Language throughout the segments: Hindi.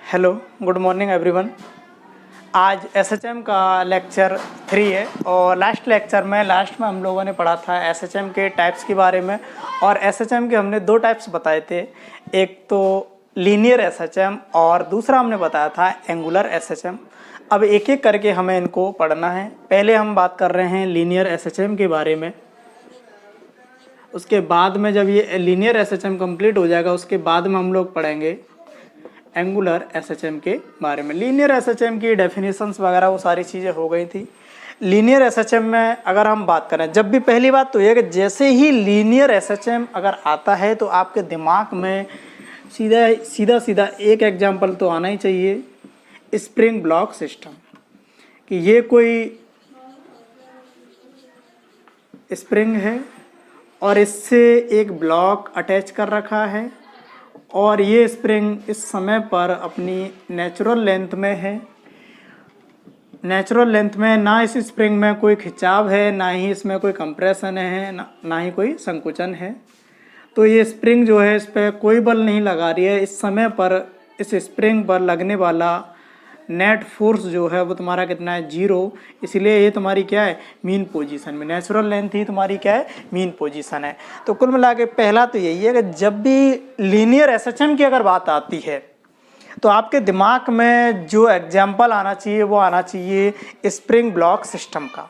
Hello, good morning everyone. आज एसएचएम का लेक्चर 3 है और लास्ट में हम लोगों ने पढ़ा था एसएचएम के टाइप्स के बारे में। और एसएचएम के हमने दो टाइप्स बताए थे, एक तो लीनियर एसएचएम और दूसरा हमने बताया था एंगुलर एसएचएम। अब एक एक करके हमें इनको पढ़ना है। पहले हम बात कर रहे हैं लीनियर एसएचएम के बारे में। उसके बाद में जब ये लीनियर एसएचएम कंप्लीट हो जाएगा उसके बाद में हम लोग पढ़ेंगे एंगुलर एसएचएम के बारे में। लीनियर एसएचएम की डेफिनेशंस वगैरह वो सारी चीज़ें हो गई थी। लीनियर एसएचएम में अगर हम बात करें, जब भी पहली बात तो ये कि जैसे ही लीनियर एसएचएम अगर आता है तो आपके दिमाग में सीधा एक एग्जांपल तो आना ही चाहिए, स्प्रिंग ब्लॉक सिस्टम। कि ये कोई स्प्रिंग है और इससे एक ब्लॉक अटैच कर रखा है और ये स्प्रिंग इस समय पर अपनी नेचुरल लेंथ में है। नेचुरल लेंथ में ना इस स्प्रिंग में कोई खिंचाव है, ना ही इसमें कोई कंप्रेशन है, ना ही कोई संकुचन है। तो ये स्प्रिंग जो है इस पर कोई बल नहीं लगा रही है। इस समय पर इस स्प्रिंग पर लगने वाला नेट फोर्स जो है वो तुम्हारा कितना है, 0। इसलिए ये तुम्हारी क्या है, मीन पोजीशन में। नेचुरल लेंथ ही तुम्हारी क्या है, मीन पोजीशन है। तो कुल मिला के पहला तो यही है कि जब भी लीनियर एसएचएम की अगर बात आती है तो आपके दिमाग में जो एग्जाम्पल आना चाहिए वो आना चाहिए स्प्रिंग ब्लॉक सिस्टम का।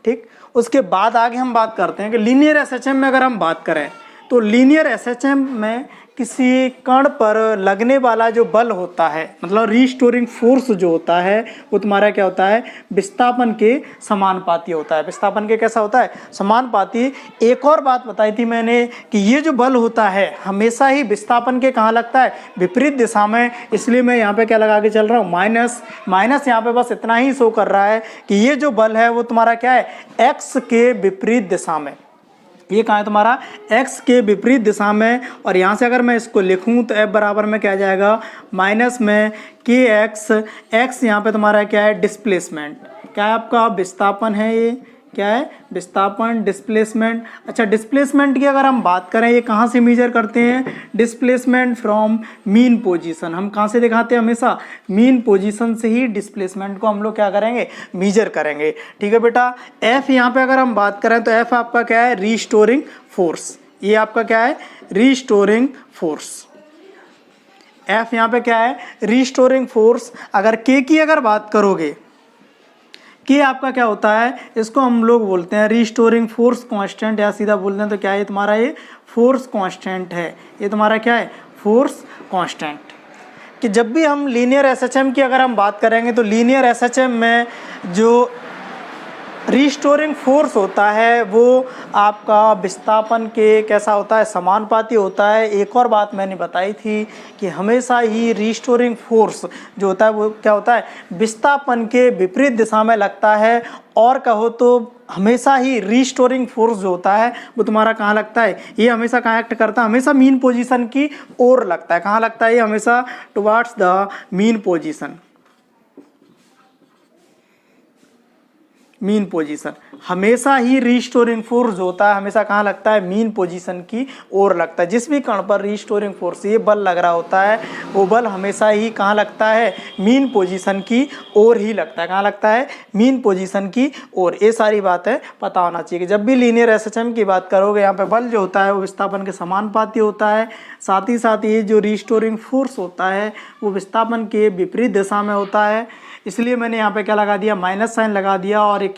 ठीक, उसके बाद आगे हम बात करते हैं कि लीनियर एसएचएम में अगर हम बात करें तो लीनियर एसएचएम में किसी कण पर लगने वाला जो बल होता है, मतलब रीस्टोरिंग फोर्स जो होता है वो तुम्हारा क्या होता है, विस्थापन के समानुपाती होता है। विस्थापन के कैसा होता है, समानुपाती। एक और बात बताई थी मैंने कि ये जो बल होता है हमेशा ही विस्थापन के कहाँ लगता है, विपरीत दिशा में। इसलिए मैं यहाँ पे क्या लगा के चल रहा हूँ, माइनस। यहाँ पे बस इतना ही शो कर रहा है कि ये जो बल है वो तुम्हारा क्या है, एक्स के विपरीत दिशा में। ये कहाँ है तुम्हारा, x के विपरीत दिशा में। और यहाँ से अगर मैं इसको लिखूँ तो F बराबर में क्या आ जाएगा, माइनस में x यहाँ पे तुम्हारा क्या है, डिस्प्लेसमेंट। क्या है आपका, विस्थापन है। ये क्या है, विस्थापन, डिस्प्लेसमेंट। अच्छा, डिस्प्लेसमेंट की अगर हम बात करें, ये कहाँ से मेजर करते हैं, डिस्प्लेसमेंट फ्रॉम मीन पोजीशन। हम कहाँ से दिखाते हैं, हमेशा मीन पोजीशन से ही डिस्प्लेसमेंट को हम लोग क्या करेंगे, मेजर करेंगे। ठीक है बेटा। एफ यहाँ पे अगर हम बात करें तो एफ आपका क्या है, रीस्टोरिंग फोर्स। ये आपका क्या है, रीस्टोरिंग फोर्स। एफ यहाँ पे क्या है, रीस्टोरिंग फोर्स। अगर के की अगर बात करोगे, कि आपका क्या होता है, इसको हम लोग बोलते हैं रीस्टोरिंग फोर्स कांस्टेंट, या सीधा बोलते हैं तो क्या है तुम्हारा, ये फोर्स कांस्टेंट है। ये तुम्हारा क्या है, फोर्स कांस्टेंट। कि जब भी हम लीनियर एसएचएम की अगर हम बात करेंगे तो लीनियर एसएचएम में जो रीस्टोरिंग फोर्स होता है वो आपका विस्थापन के कैसा होता है, समानुपाती होता है। एक और बात मैंने बताई थी कि हमेशा ही रीस्टोरिंग फोर्स जो होता है वो क्या होता है, विस्थापन के विपरीत दिशा में लगता है। और कहो तो हमेशा ही रीस्टोरिंग फोर्स जो होता है वो तुम्हारा कहाँ लगता है, ये हमेशा कहाँ एक्ट करता है, हमेशा मीन पोजीशन की ओर लगता है। कहाँ लगता है, ये हमेशा towards the mean position. Mean position हमेशा ही रीस्टोरिंग फोर्स जो होता है हमेशा कहाँ लगता है, मीन पोजीशन की ओर लगता है। जिस भी कण पर रीस्टोरिंग फोर्स ये बल लग रहा होता है वो बल हमेशा ही कहाँ लगता है, मीन पोजीशन की ओर ही लगता है। कहाँ लगता है, मीन पोजीशन की ओर। ये सारी बातें पता होना चाहिए कि जब भी लीनियर एसएचएम की बात करोगे यहाँ पे बल जो होता है वो विस्थापन के समानुपाती होता है। साथ ही साथ ये जो रीस्टोरिंग फोर्स होता है वो विस्थापन के विपरीत दिशा में होता है। इसलिए मैंने यहाँ पे क्या लगा दिया, माइनस साइन लगा दिया। और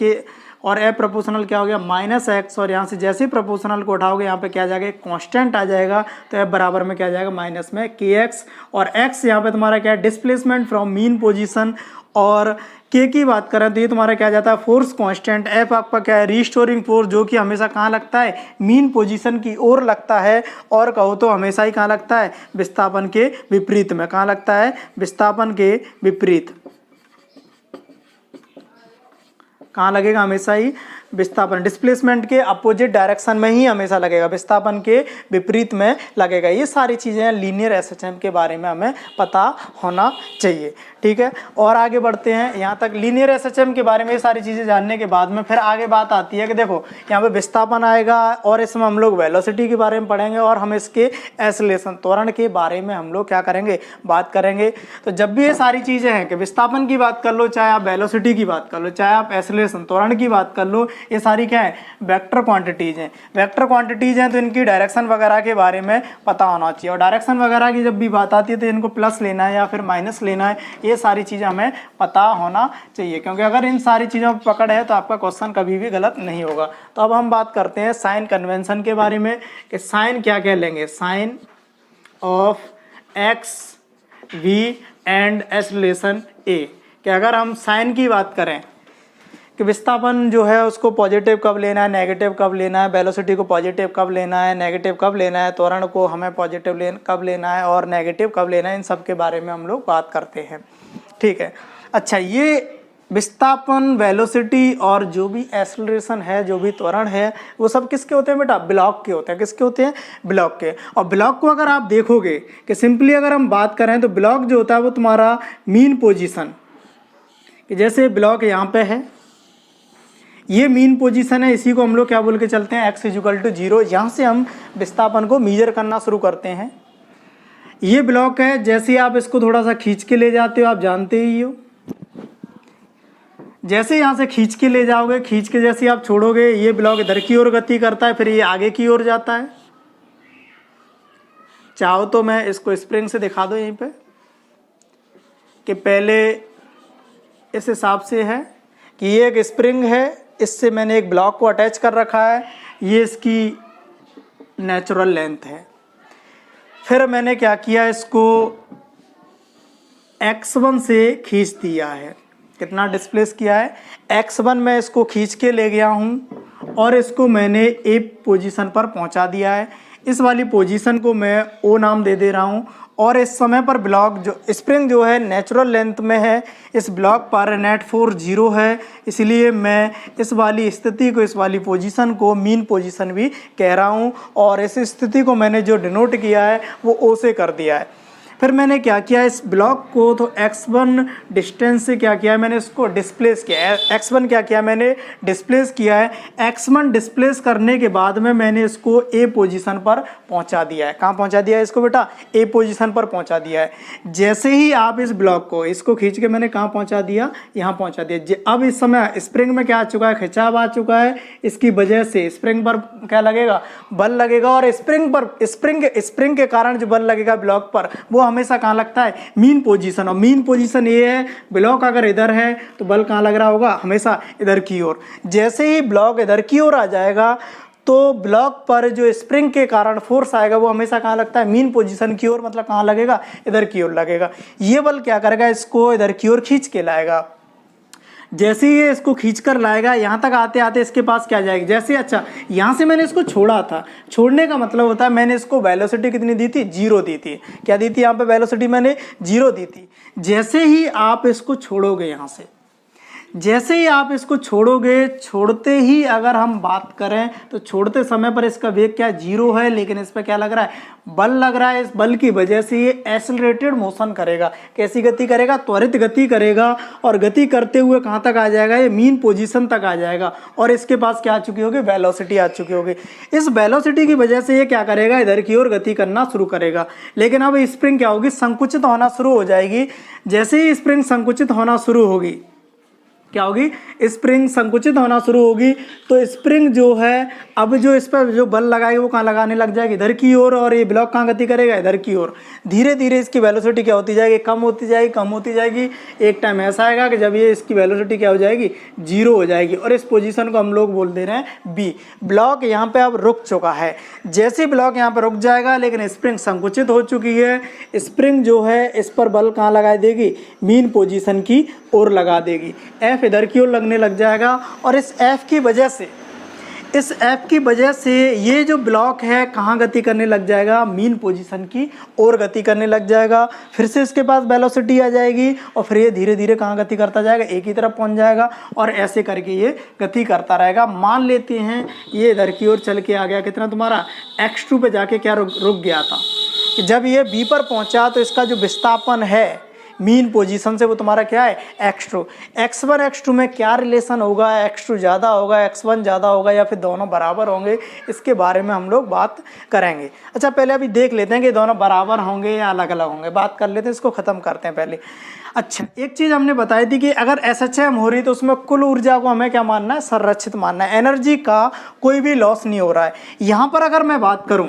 ए प्रोपोर्शनल क्या हो गया, माइनस एक्स। और यहाँ से जैसे ही प्रोपोर्शनल को उठाओगे यहाँ पे क्या आ जाएगा, कांस्टेंट आ जाएगा। तो एफ बराबर में क्या आ जाएगा, माइनस में के एक्स। और एक्स यहाँ पे तुम्हारा क्या है, डिस्प्लेसमेंट फ्रॉम मीन पोजीशन। और के की बात करें तो ये तुम्हारा क्या आ जाता है, फोर्स कांस्टेंट। एफ आपका क्या है, रीस्टोरिंग फोर्स, जो कि हमेशा कहाँ लगता है, मीन पोजीशन की ओर लगता है। और कहो तो हमेशा ही कहाँ लगता है, विस्थापन के विपरीत में। कहाँ लगता है, विस्थापन के विपरीत। कहाँ लगेगा, हमेशा ही विस्थापन डिस्प्लेसमेंट के अपोजिट डायरेक्शन में ही हमेशा लगेगा, विस्थापन के विपरीत में लगेगा। ये सारी चीज़ें लीनियर एसएचएम के बारे में हमें पता होना चाहिए, ठीक है। और आगे बढ़ते हैं, यहाँ तक लीनियर एसएचएम के बारे में ये सारी चीज़ें जानने के बाद में फिर आगे बात आती है कि देखो यहाँ पे विस्थापन आएगा और इसमें हम लोग वेलोसिटी के बारे में पढ़ेंगे और हम इसके एक्सेलरेशन त्वरण के बारे में हम लोग क्या करेंगे, बात करेंगे। तो जब भी ये सारी चीज़ें हैं कि विस्थापन की बात कर लो, चाहे आप वेलोसिटी की बात कर लो, चाहे आप एक्सेलरेशन त्वरण की बात कर लो, ये सारी क्या है, वेक्टर क्वांटिटीज़ हैं। वेक्टर क्वांटिटीज़ हैं तो इनकी डायरेक्शन वगैरह के बारे में पता होना चाहिए। और डायरेक्शन वगैरह की जब भी बात आती है तो इनको प्लस लेना है या फिर माइनस लेना है, ये सारी चीज़ें हमें पता होना चाहिए, क्योंकि अगर इन सारी चीज़ों पर पकड़ है तो आपका क्वेश्चन कभी भी गलत नहीं होगा। तो अब हम बात करते हैं साइन कन्वेंशन के बारे में कि साइन क्या क्या लेंगे, sign of x v and acceleration a. कि अगर हम साइन की बात करें कि विस्थापन जो है उसको पॉजिटिव कब लेना है, नेगेटिव कब लेना है, वेलोसिटी को पॉजिटिव कब लेना है, नेगेटिव कब लेना है, त्वरण को हमें पॉजिटिव कब लेना है और नेगेटिव कब लेना है, इन सब के बारे में हम लोग बात करते हैं, ठीक है। अच्छा, ये विस्थापन, वेलोसिटी और जो भी एक्सेलरेशन है, जो भी त्वरण है, वो सब किसके होते हैं बेटा, ब्लॉक के होते हैं। किसके होते हैं, ब्लॉक के। और ब्लॉक को अगर आप देखोगे कि सिंपली अगर हम बात करें तो ब्लॉक जो होता है वो तुम्हारा मीन पोजीशन, जैसे ब्लॉक यहाँ पे है, ये मीन पोजीशन है, इसी को हम लोग क्या बोल के चलते हैं, x = 0। यहाँ से हम विस्थापन को मेजर करना शुरू करते हैं। ये ब्लॉक है, जैसे ही आप इसको थोड़ा सा खींच के ले जाते हो, आप जानते ही हो, जैसे यहाँ से खींच के ले जाओगे, खींच के जैसे आप छोड़ोगे, ये ब्लॉक इधर की ओर गति करता है, फिर ये आगे की ओर जाता है। चाहो तो मैं इसको स्प्रिंग से दिखा दो यहीं पे कि पहले इस हिसाब से है कि ये एक स्प्रिंग है, इससे मैंने एक ब्लॉक को अटैच कर रखा है, ये इसकी नेचुरल लेंथ है। फिर मैंने क्या किया, इसको x1 से खींच दिया है। कितना डिस्प्लेस किया है, x1 में इसको खींच के ले गया हूँ और इसको मैंने ए पोजीशन पर पहुँचा दिया है। इस वाली पोजीशन को मैं ओ नाम दे दे रहा हूँ। और इस समय पर ब्लॉक जो स्प्रिंग जो है नेचुरल लेंथ में है, इस ब्लॉक पर नेट फोर्स 0 है, इसलिए मैं इस वाली स्थिति को, इस वाली पोजीशन को मीन पोजीशन भी कह रहा हूँ। और इस स्थिति को मैंने जो डिनोट किया है वो ओ से कर दिया है। फिर मैंने क्या किया, इस ब्लॉक को तो x1 डिस्टेंस से क्या किया, मैंने इसको डिस्प्लेस किया है। x1 क्या किया, मैंने डिस्प्लेस किया है। x1 डिस्प्लेस करने के बाद में मैंने इसको ए पोजीशन पर पहुंचा दिया है। कहाँ पहुंचा दिया है इसको बेटा, ए पोजीशन पर पहुंचा दिया है। जैसे ही आप इस ब्लॉक को, इसको खींच के मैंने कहाँ पहुंचा दिया, यहाँ पहुंचा दिया। अब इस समय स्प्रिंग में क्या आ चुका है, खिंचाव आ चुका है। इसकी वजह से स्प्रिंग पर क्या लगेगा, बल लगेगा। और स्प्रिंग के कारण जो बल लगेगा ब्लॉक पर, वो हमेशा कहाँ लगता है, मीन पोजीशन। और मीन पोजीशन ये है, ब्लॉक अगर इधर है तो बल कहाँ लग रहा होगा, हमेशा इधर की ओर। जैसे ही ब्लॉक इधर की ओर आ जाएगा तो ब्लॉक पर जो स्प्रिंग के कारण फोर्स आएगा वो हमेशा कहाँ लगता है, मीन पोजीशन की ओर, मतलब कहाँ लगेगा, इधर की ओर लगेगा। ये बल क्या करेगा, इसको इधर की ओर खींच के लाएगा। जैसे ही ये इसको खींच कर लाएगा, यहाँ तक आते आते इसके पास क्या जाएगी, जैसे अच्छा यहाँ से मैंने इसको छोड़ा था, छोड़ने का मतलब होता है मैंने इसको वेलोसिटी कितनी दी थी, 0 दी थी। क्या दी थी यहाँ पे, वेलोसिटी मैंने 0 दी थी। जैसे ही आप इसको छोड़ोगे, यहाँ से जैसे ही आप इसको छोड़ोगे, छोड़ते ही अगर हम बात करें तो छोड़ते समय पर इसका वेग क्या 0 है, लेकिन इस पर क्या लग रहा है, बल लग रहा है। इस बल की वजह से ये एक्सेलरेटेड मोशन करेगा। कैसी गति करेगा, त्वरित गति करेगा। और गति करते हुए कहाँ तक आ जाएगा, ये मीन पोजीशन तक आ जाएगा। और इसके पास क्या आ चुकी होगी, वेलोसिटी आ चुकी होगी। इस वेलोसिटी की वजह से ये क्या करेगा, इधर की ओर गति करना शुरू करेगा। लेकिन अब स्प्रिंग क्या होगी, संकुचित होना शुरू हो जाएगी। जैसे ही स्प्रिंग संकुचित होना शुरू होगी, क्या होगी, स्प्रिंग संकुचित होना शुरू होगी, तो स्प्रिंग जो है अब जो इस पर जो बल लगाएगी वो कहाँ लगाने लग जाएगी, इधर की ओर। और ये ब्लॉक कहाँ गति करेगा, इधर की ओर। धीरे धीरे इसकी वेलोसिटी क्या होती जाएगी, कम होती जाएगी, कम होती जाएगी। एक टाइम ऐसा आएगा कि जब ये इसकी वेलोसिटी क्या हो जाएगी, 0 हो जाएगी। और इस पोजीशन को हम लोग बोल दे रहे हैं बी। ब्लॉक यहाँ पे अब रुक चुका है। जैसे ब्लॉक यहाँ पर रुक जाएगा, लेकिन स्प्रिंग संकुचित हो चुकी है, स्प्रिंग जो है इस पर बल कहाँ लगा देगी, मीन पोजीशन की ओर लगा देगी। एफ इधर की ओर लगने लग जाएगा। और इस एफ की वजह से इस F की वजह से ये जो ब्लॉक है कहाँ गति करने लग जाएगा, मीन पोजीशन की ओर गति करने लग जाएगा। फिर से इसके पास वेलोसिटी आ जाएगी और फिर ये धीरे धीरे कहाँ गति करता जाएगा, एक ही तरफ पहुँच जाएगा और ऐसे करके ये गति करता रहेगा। मान लेते हैं ये इधर की ओर चल के आ गया, कितना तुम्हारा x2 पे जाके क्या रुक गया था कि जब ये B पर पहुँचा तो इसका जो विस्थापन है मीन पोजीशन से वो तुम्हारा क्या है, x2। x1 x2 में क्या रिलेशन होगा, x2 ज़्यादा होगा, x1 ज़्यादा होगा या फिर दोनों बराबर होंगे, इसके बारे में हम लोग बात करेंगे। अच्छा पहले अभी देख लेते हैं कि दोनों बराबर होंगे या अलग अलग होंगे, बात कर लेते हैं, इसको ख़त्म करते हैं पहले। अच्छा एक चीज़ हमने बताई थी कि अगर SHM हो रही तो उसमें कुल ऊर्जा को हमें क्या मानना है, संरक्षित मानना है, एनर्जी का कोई भी लॉस नहीं हो रहा है। यहाँ पर अगर मैं बात करूँ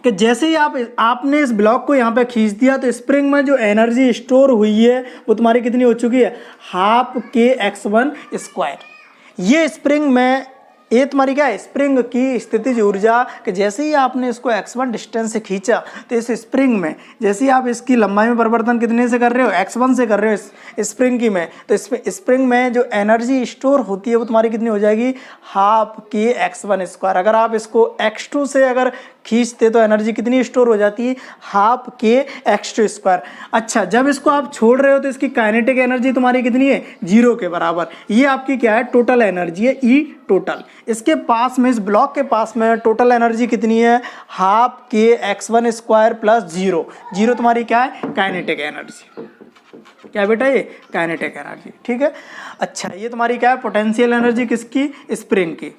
कि जैसे ही आपने इस ब्लॉक को यहाँ पे खींच दिया तो स्प्रिंग में जो एनर्जी स्टोर हुई है वो तुम्हारी कितनी हो चुकी है, हाफ के x1 स्क्वायर। ये स्प्रिंग में ये तुम्हारी क्या है, स्प्रिंग की स्थितिज ऊर्जा कि जैसे ही आपने इसको x1 डिस्टेंस से खींचा तो इस स्प्रिंग में जैसे ही आप इसकी लंबाई में परिवर्तन कितने से कर रहे हो, x1 से कर रहे हो स्प्रिंग की में, तो स्प्रिंग में जो एनर्जी स्टोर होती है वो तुम्हारी कितनी हो जाएगी, हाफ के x1 स्क्वायर। अगर आप इसको x2 से अगर खींचते तो एनर्जी कितनी स्टोर हो जाती है, हाफ के x2 स्क्वायर। अच्छा जब इसको आप छोड़ रहे हो तो इसकी काइनेटिक एनर्जी तुम्हारी कितनी है, 0 के बराबर। ये आपकी क्या है, टोटल एनर्जी है, ई टोटल। इसके पास में, इस ब्लॉक के पास में टोटल एनर्जी कितनी है, हाफ के x1 स्क्वायर प्लस 0। 0 तुम्हारी क्या है, काइनेटिक एनर्जी। क्या बेटा, ये काइनेटिक एनर्जी, ठीक है। अच्छा ये तुम्हारी क्या है, पोटेंशियल एनर्जी किसकी, स्प्रिंग की,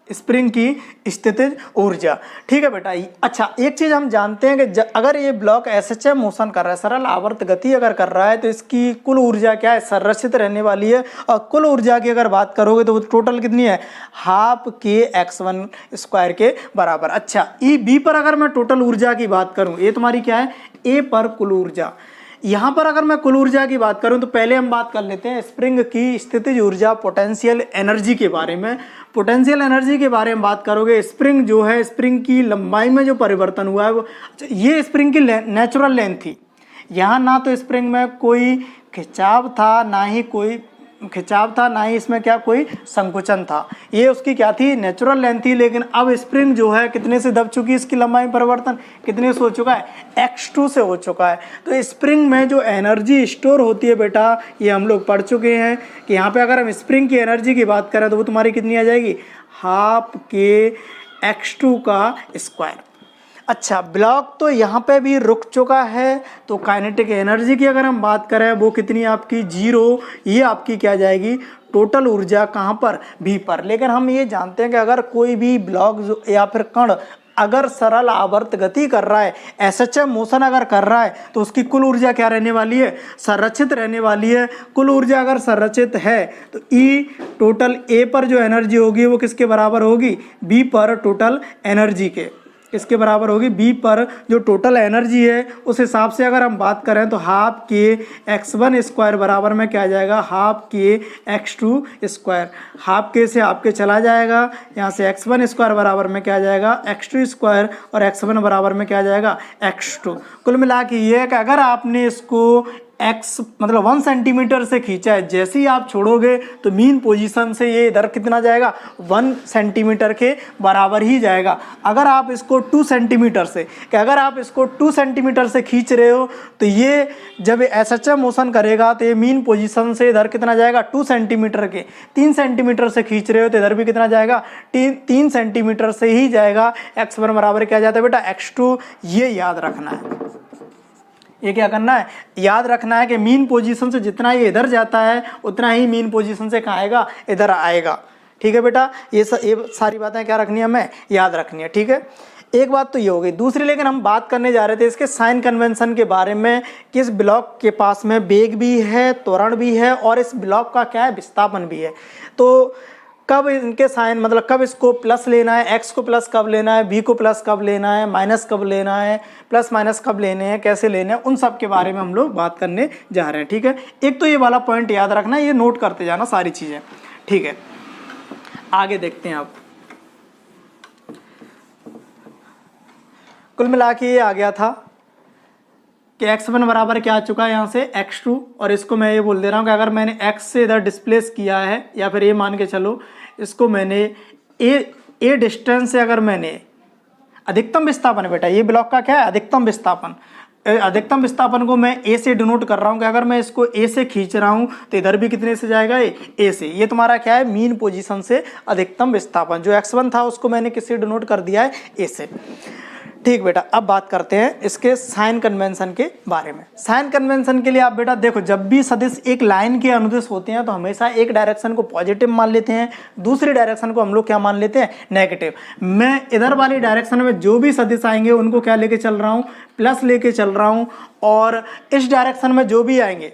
स्प्रिंग की स्थितिज ऊर्जा, ठीक है बेटा। अच्छा एक चीज़ हम जानते हैं कि अगर ये ब्लॉक SHM मोशन कर रहा है, सरल आवर्त गति अगर कर रहा है तो इसकी कुल ऊर्जा क्या है, संरक्षित रहने वाली है। और कुल ऊर्जा की अगर बात करोगे तो वो टोटल कितनी है, हाफ के x1 स्क्वायर के बराबर। अच्छा B पर अगर मैं टोटल ऊर्जा की बात करूँ, ये तुम्हारी क्या है, A पर कुल ऊर्जा। यहाँ पर अगर मैं कुल ऊर्जा की बात करूँ तो पहले हम बात कर लेते हैं स्प्रिंग की स्थितिज ऊर्जा, पोटेंशियल एनर्जी के बारे में। पोटेंशियल एनर्जी के बारे में बात करोगे, स्प्रिंग जो है, स्प्रिंग की लंबाई में जो परिवर्तन हुआ है वो, ये स्प्रिंग की नेचुरल लेंथ थी। यहाँ ना तो स्प्रिंग में कोई खिंचाव था, ना ही इसमें क्या कोई संकुचन था, ये उसकी क्या थी, नेचुरल लेंथ थी। लेकिन अब स्प्रिंग जो है कितने से दब चुकी है, इसकी लंबाई में परिवर्तन कितने से हो चुका है, x2 से हो चुका है। तो स्प्रिंग में जो एनर्जी स्टोर होती है बेटा, ये हम लोग पढ़ चुके हैं कि यहाँ पे अगर हम स्प्रिंग की एनर्जी की बात करें तो वो तुम्हारी कितनी आ जाएगी, हाफ के x2 का स्क्वायर। अच्छा ब्लॉक तो यहाँ पे भी रुक चुका है, तो काइनेटिक एनर्जी की अगर हम बात करें वो कितनी आपकी, 0। ये आपकी क्या जाएगी, टोटल ऊर्जा कहाँ पर, B पर। लेकिन हम ये जानते हैं कि अगर कोई भी ब्लॉक या फिर कण अगर सरल आवर्त गति कर रहा है, SHM मोशन अगर कर रहा है तो उसकी कुल ऊर्जा क्या रहने वाली है, संरक्षित रहने वाली है। कुल ऊर्जा अगर संरक्षित है तो E टोटल A पर जो एनर्जी होगी वो किसके बराबर होगी, B पर टोटल एनर्जी के, इसके बराबर होगी B पर जो टोटल एनर्जी है। उस हिसाब से अगर हम बात करें तो हाफ के x1 स्क्वायर बराबर में क्या आ जाएगा, हाफ के x2 स्क्वायर। हाफ के से हाफ के चला जाएगा, यहाँ से x1 स्क्वायर बराबर में क्या आ जाएगा, x2 स्क्वायर, और x1 बराबर में क्या आ जाएगा, x2। कुल मिला के ये है कि अगर आपने इसको x मतलब 1 सेंटीमीटर से खींचा है, जैसे ही आप छोड़ोगे तो मीन पोजीशन से ये इधर कितना जाएगा, 1 सेंटीमीटर के बराबर ही जाएगा। अगर आप इसको 2 सेंटीमीटर से, कि अगर आप इसको 2 सेंटीमीटर से खींच रहे हो तो ये जब SHM मोशन करेगा तो ये मीन पोजीशन से इधर कितना जाएगा, 2 सेंटीमीटर के। 3 सेंटीमीटर से खींच रहे हो तो इधर भी कितना जाएगा, 3 सेंटीमीटर से ही जाएगा। x1 बराबर क्या जाता है बेटा, x2। ये याद रखना है, ये क्या करना है, याद रखना है कि मीन पोजीशन से जितना ये इधर जाता है उतना ही मीन पोजीशन से कहाँ आएगा, इधर आएगा। ठीक है बेटा, ये सारी बातें क्या रखनी है, हमें याद रखनी है। ठीक है, एक बात तो ये हो गई। दूसरी, लेकिन हम बात करने जा रहे थे इसके साइन कन्वेंशन के बारे में कि इस ब्लॉक के पास में वेग भी है, त्वरण भी है, और इस ब्लॉक का क्या है, विस्थापन भी है। तो कब इनके साइन, मतलब कब इसको प्लस लेना है, x को प्लस कब लेना है, b को प्लस कब लेना है, माइनस कब लेना है, प्लस माइनस कब लेने हैं, कैसे लेने हैं, उन सब के बारे में हम लोग बात करने जा रहे हैं। ठीक है, एक तो ये वाला पॉइंट याद रखना, ये नोट करते जाना सारी चीज़ें। ठीक है, आगे देखते हैं। आप कुल मिला के ये आ गया था कि x1 बराबर क्या आ चुका है यहाँ से x2, और इसको मैं ये बोल दे रहा हूँ कि अगर मैंने x से इधर डिस्प्लेस किया है, या फिर ये मान के चलो इसको मैंने ए डिस्टेंस से अगर मैंने अधिकतम विस्थापन, बेटा ये ब्लॉक का क्या है, अधिकतम विस्थापन, अधिकतम विस्थापन को मैं ए से डिनोट कर रहा हूं कि अगर मैं इसको ए से खींच रहा हूं तो इधर भी कितने से जाएगा, ए से। ये तुम्हारा क्या है, मीन पोजीशन से अधिकतम विस्थापन। जो x1 था उसको मैंने किससे डिनोट कर दिया है, ए से। ठीक बेटा, अब बात करते हैं इसके साइन कन्वेंशन के बारे में। साइन कन्वेंशन के लिए आप बेटा देखो, जब भी सदिश एक लाइन के अनुदिश होते हैं तो हमेशा एक डायरेक्शन को पॉजिटिव मान लेते हैं, दूसरी डायरेक्शन को हम लोग क्या मान लेते हैं, नेगेटिव। मैं इधर वाली डायरेक्शन में जो भी सदिश आएंगे उनको क्या लेके चल रहा हूँ, प्लस लेके चल रहा हूँ, और इस डायरेक्शन में जो भी आएंगे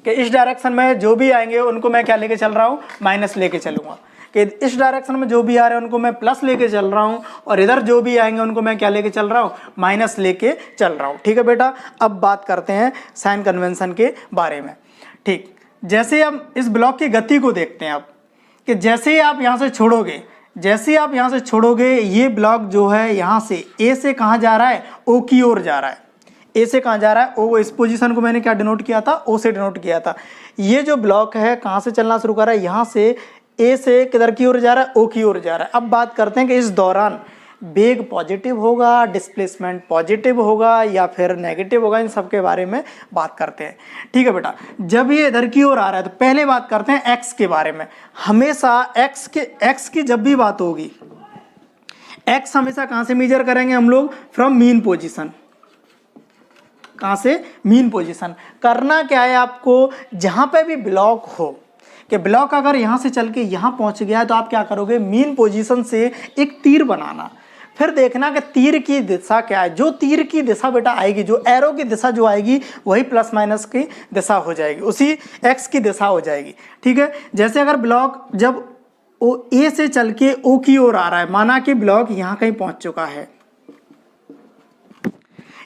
कि इस डायरेक्शन में जो भी आएंगे उनको मैं क्या लेके चल रहा हूँ, माइनस लेके चलूंगा। कि इस डायरेक्शन में जो भी आ रहे हैं उनको मैं प्लस लेके चल रहा हूँ, और इधर जो भी आएंगे उनको मैं क्या लेके चल रहा हूँ, माइनस लेके चल रहा हूँ। ठीक है बेटा, अब बात करते हैं साइन कन्वेंशन के बारे में। ठीक, जैसे हम इस ब्लॉक की गति को देखते हैं अब, कि जैसे ही आप यहाँ से छोड़ोगे, जैसे ही आप यहाँ से छोड़ोगे, ये ब्लॉक जो है यहाँ से ए से कहाँ जा रहा है, ओ की ओर जा रहा है। ए से कहाँ जा रहा है, ओ। इस पोजीशन को मैंने क्या डिनोट किया था, ओ से डिनोट किया था। ये जो ब्लॉक है कहाँ से चलना शुरू कर रहा है, यहाँ से ए से किधर की ओर जा रहा है, ओ की ओर जा रहा है। अब बात करते हैं कि इस दौरान वेग पॉजिटिव होगा, डिस्प्लेसमेंट पॉजिटिव होगा या फिर नेगेटिव होगा, इन सब के बारे में बात करते हैं। ठीक है बेटा, जब ये इधर की ओर आ रहा है तो पहले बात करते हैं एक्स के बारे में। हमेशा एक्स की जब भी बात होगी, एक्स हमेशा कहाँ से मेजर करेंगे हम लोग, फ्रॉम मीन पोजिशन। कहाँ से, मीन पोजिशन। करना क्या है आपको, जहाँ पे भी ब्लॉक हो, कि ब्लॉक अगर यहाँ से चल के यहाँ पहुँच गया तो आप क्या करोगे, मीन पोजीशन से एक तीर बनाना, फिर देखना कि तीर की दिशा क्या है। जो तीर की दिशा बेटा आएगी, जो एरो की दिशा जो आएगी वही प्लस माइनस की दिशा हो जाएगी, उसी एक्स की दिशा हो जाएगी। ठीक है, जैसे अगर ब्लॉक जब ओ ए से चल के ओ की ओर आ रहा है, माना कि ब्लॉक यहाँ कहीं पहुँच चुका है,